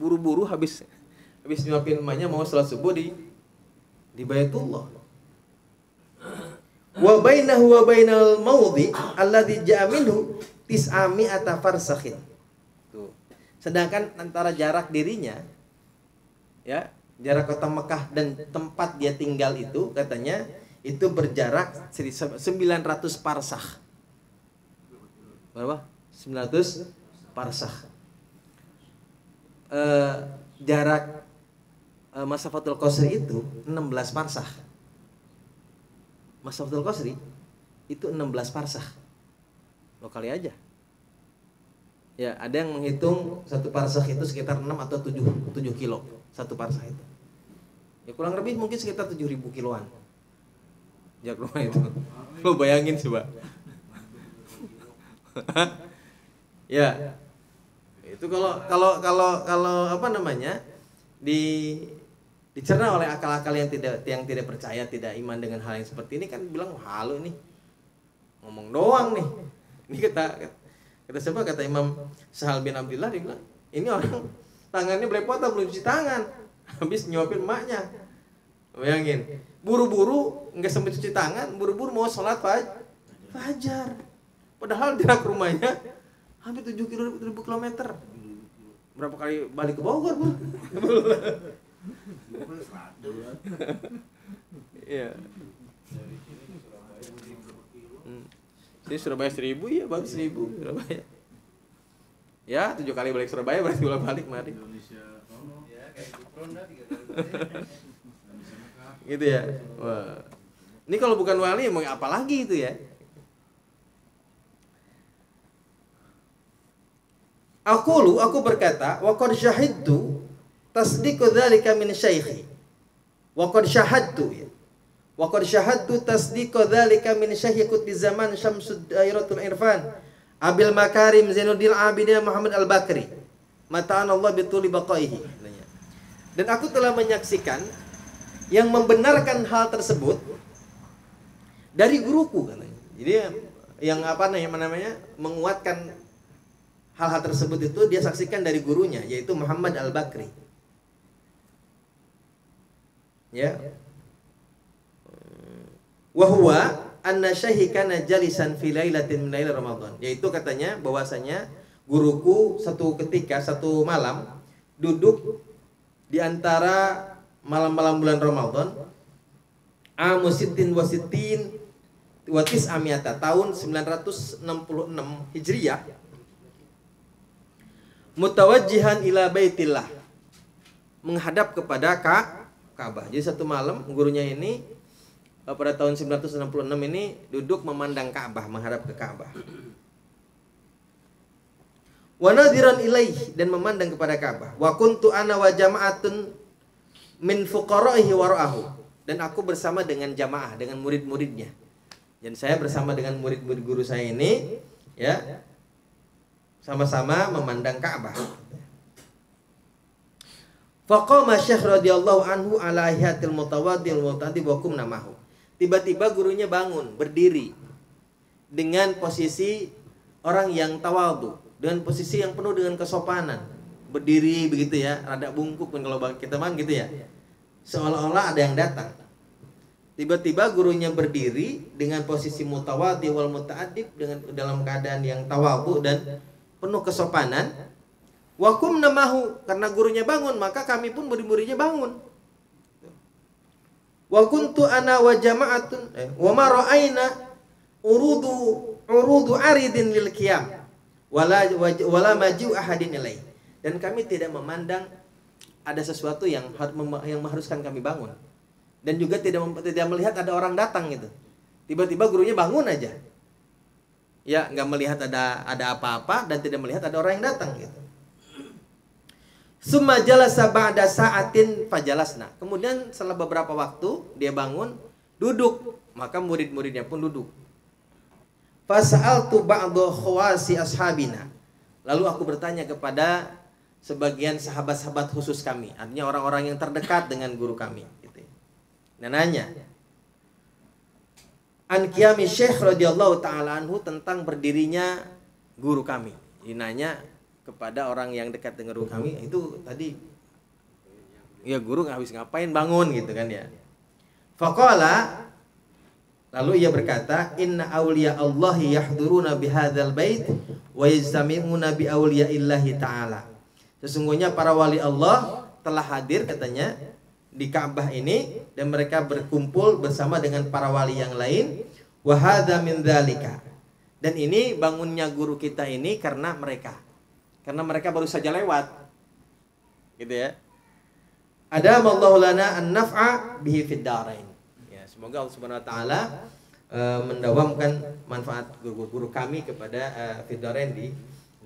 Buru-buru habis nyuapin emaknya mau salat subuh di Baitullah. Wa bainahu wa bainal maudhi alladzi ja'a minhu 900 farsakhin. Tuh. Sedangkan antara jarak dirinya ya, jarak kota Mekah dan tempat dia tinggal itu katanya itu berjarak 900 parsakh. Berapa? 900 parsakh. Jarak Masafatul Qasri itu 16 parsakh. Masafatul Qasri itu 16 parsakh. Lo kali aja. Ya, ada yang menghitung satu parsakh itu sekitar 6 atau 7 kilo satu parsakh itu. Ya kurang lebih mungkin sekitar 7.000 kiloan jarak rumah itu. Lo bayangin coba. Ya. Itu kalau apa namanya dicerna oleh akal-akal yang tidak percaya, tidak iman dengan hal yang seperti ini kan bilang halu nih, ngomong doang nih. Ini kata siapa, kata Imam Sahal bin Abdullah, dia bilang ini orang tangannya belepotan belum cuci tangan, habis nyuapin emaknya. Bayangin, buru-buru nggak sempat cuci tangan, buru-buru mau sholat fajar, padahal jarak rumahnya hampir 7 kilometer. Berapa kali balik ke Bogor, Bu? Iya. Jadi Surabaya 1000 ya, baru 1000 Surabaya. Ya, 7 kali balik Surabaya berarti ulang balik mari. Gitu ya. Wah. Ini kalau bukan wali mau apa lagi itu ya? Aku berkata, wa qad syahidtu tasdiqu dzalika min syaikhi. Wa qad syahadtu ya. Wa qad syahadtu tasdiqu dzalika min syaikhi qutbi zaman Syamsud Dairatul Irfan Abil Makarim Zainuddin Abidin Muhammad Al-Bakri. Mata'anallahu bituli baqaihi. Dan aku telah menyaksikan yang membenarkan hal tersebut dari guruku katanya. Jadi yang apa namanya menguatkan hal-hal tersebut itu dia saksikan dari gurunya, yaitu Muhammad Al-Bakri. Ya. Wa huwa anna syahikana jalisan fi lailatin min lail Ramadan. Yaitu katanya bahwasanya guruku satu ketika satu malam duduk di antara malam-malam bulan Ramadan amusitin wasitin watis amiata tahun 966 Hijriyah, mutawajjihan ila baitillah, menghadap kepada Ka'bah. Jadi satu malam gurunya ini pada tahun 966 ini duduk memandang Ka'bah, menghadap ke Ka'bah. Wa nadhiran ilaih, dan memandang kepada Ka'bah. Wa kuntu ana wa jama'atun min fuqara'ihi wara'ahu, dan aku bersama dengan jamaah, dengan murid-muridnya. Dan saya bersama dengan murid-murid guru saya ini ya, sama-sama memandang Ka'bah. Faqama Syekh radhiyallahu anhu ala ihyatil mutawaddil mutadib wa kum namahu. Tiba-tiba gurunya bangun, berdiri dengan posisi orang yang tawadhu, dengan posisi yang penuh dengan kesopanan. Berdiri begitu ya, rada bungkuk pun kalau kita mah gitu ya. Seolah-olah ada yang datang. Tiba-tiba gurunya berdiri dengan posisi mutawadhi wal muta'addib, dengan dalam keadaan yang tawadhu dan penuh kesopanan. Wa kum namahu, karena gurunya bangun maka kami pun murid-muridnya bangun. Wa kuntu ana wa jama'atun wa ma ra'aina urudu aridin lil qiyam wala maju ahadin ilai. Dan kami tidak memandang ada sesuatu yang mengharuskan kami bangun, dan juga tidak melihat ada orang datang gitu. Tiba-tiba gurunya bangun aja, ya nggak melihat ada apa-apa dan tidak melihat ada orang yang datang gitu. Summa jalasa ba'da sa'atin fajalasna. Kemudian setelah beberapa waktu dia bangun, duduk, maka murid-muridnya pun duduk. Fasa'altu ba'dhu khawasi ashabina. Lalu aku bertanya kepada sebagian sahabat-sahabat khusus kami, artinya orang-orang yang terdekat dengan guru kami gitu. Dan nanya an qiyami Syekh radhiyallahu taala anhu, tentang berdirinya guru kami. Ini nanya kepada orang yang dekat dengan guru kami, itu tadi ya guru habis ngapain bangun gitu kan ya. Faqala, lalu ia berkata, inna awliya Allahi yahduruna bihadzal bait wa yajtami'una bi awliyaillahi ta'ala. Sesungguhnya para wali Allah telah hadir katanya di Ka'bah ini, dan mereka berkumpul bersama dengan para wali yang lain. Wa hadza min dzalika, dan ini bangunnya guru kita ini karena mereka baru saja lewat gitu ya. Adamallahu lana an-naf'a bihi fid darain. Ya, semoga Allah Subhanahu wa taala mendawamkan manfaat guru-guru kami kepada fid darain, di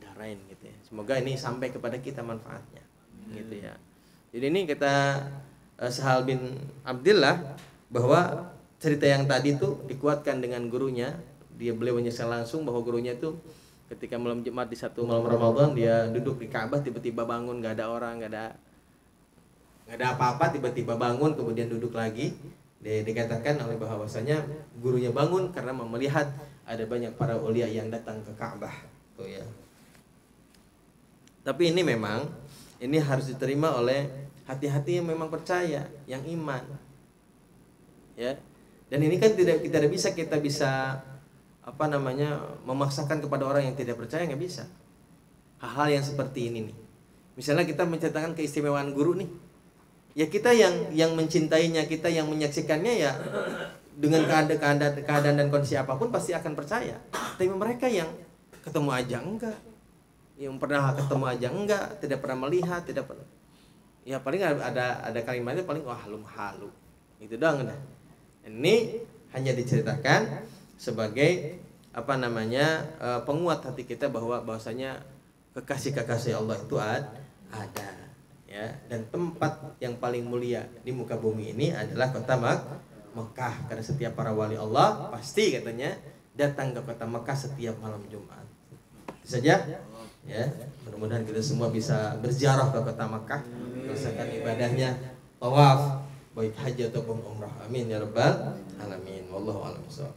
darain gitu ya. Semoga ini sampai kepada kita manfaatnya gitu ya. Jadi ini kata Sahal bin Abdullah bahwa cerita yang tadi itu dikuatkan dengan gurunya. Beliau menyesal langsung bahwa gurunya itu ketika malam Jumat di satu malam Ramadan dia duduk di Ka'bah, tiba-tiba bangun, nggak ada orang, nggak ada apa-apa, tiba-tiba bangun kemudian duduk lagi. Dikatakan oleh bahwasanya gurunya bangun karena melihat ada banyak para ulia yang datang ke Ka'bah tuh ya. Tapi ini memang ini harus diterima oleh hati-hati yang memang percaya, yang iman. Ya. Dan ini kan tidak kita bisa memaksakan kepada orang yang tidak percaya, nggak bisa. Hal-hal yang seperti ini nih. Misalnya kita menceritakan keistimewaan guru nih. Ya kita yang mencintainya, kita yang menyaksikannya ya dengan keadaan dan kondisi apapun pasti akan percaya. Tapi mereka yang ketemu aja enggak, yang pernah ketemu aja enggak, tidak pernah melihat, tidak pernah. Ya paling ada kalimatnya paling halu. Itu doang dah. Ini hanya diceritakan sebagai penguat hati kita bahwasanya kekasih Allah itu ada. Ya, dan tempat yang paling mulia di muka bumi ini adalah kota Mekah, karena setiap para wali Allah pasti katanya datang ke kota Mekah setiap malam Jumat. Itu saja ya, mudah-mudahan kita semua bisa berziarah ke kota Mekah, melaksanakan ibadahnya tawaf baik haji ataupun umrah. Amin ya rabbal alamin. Wallahu a'lam bishawab.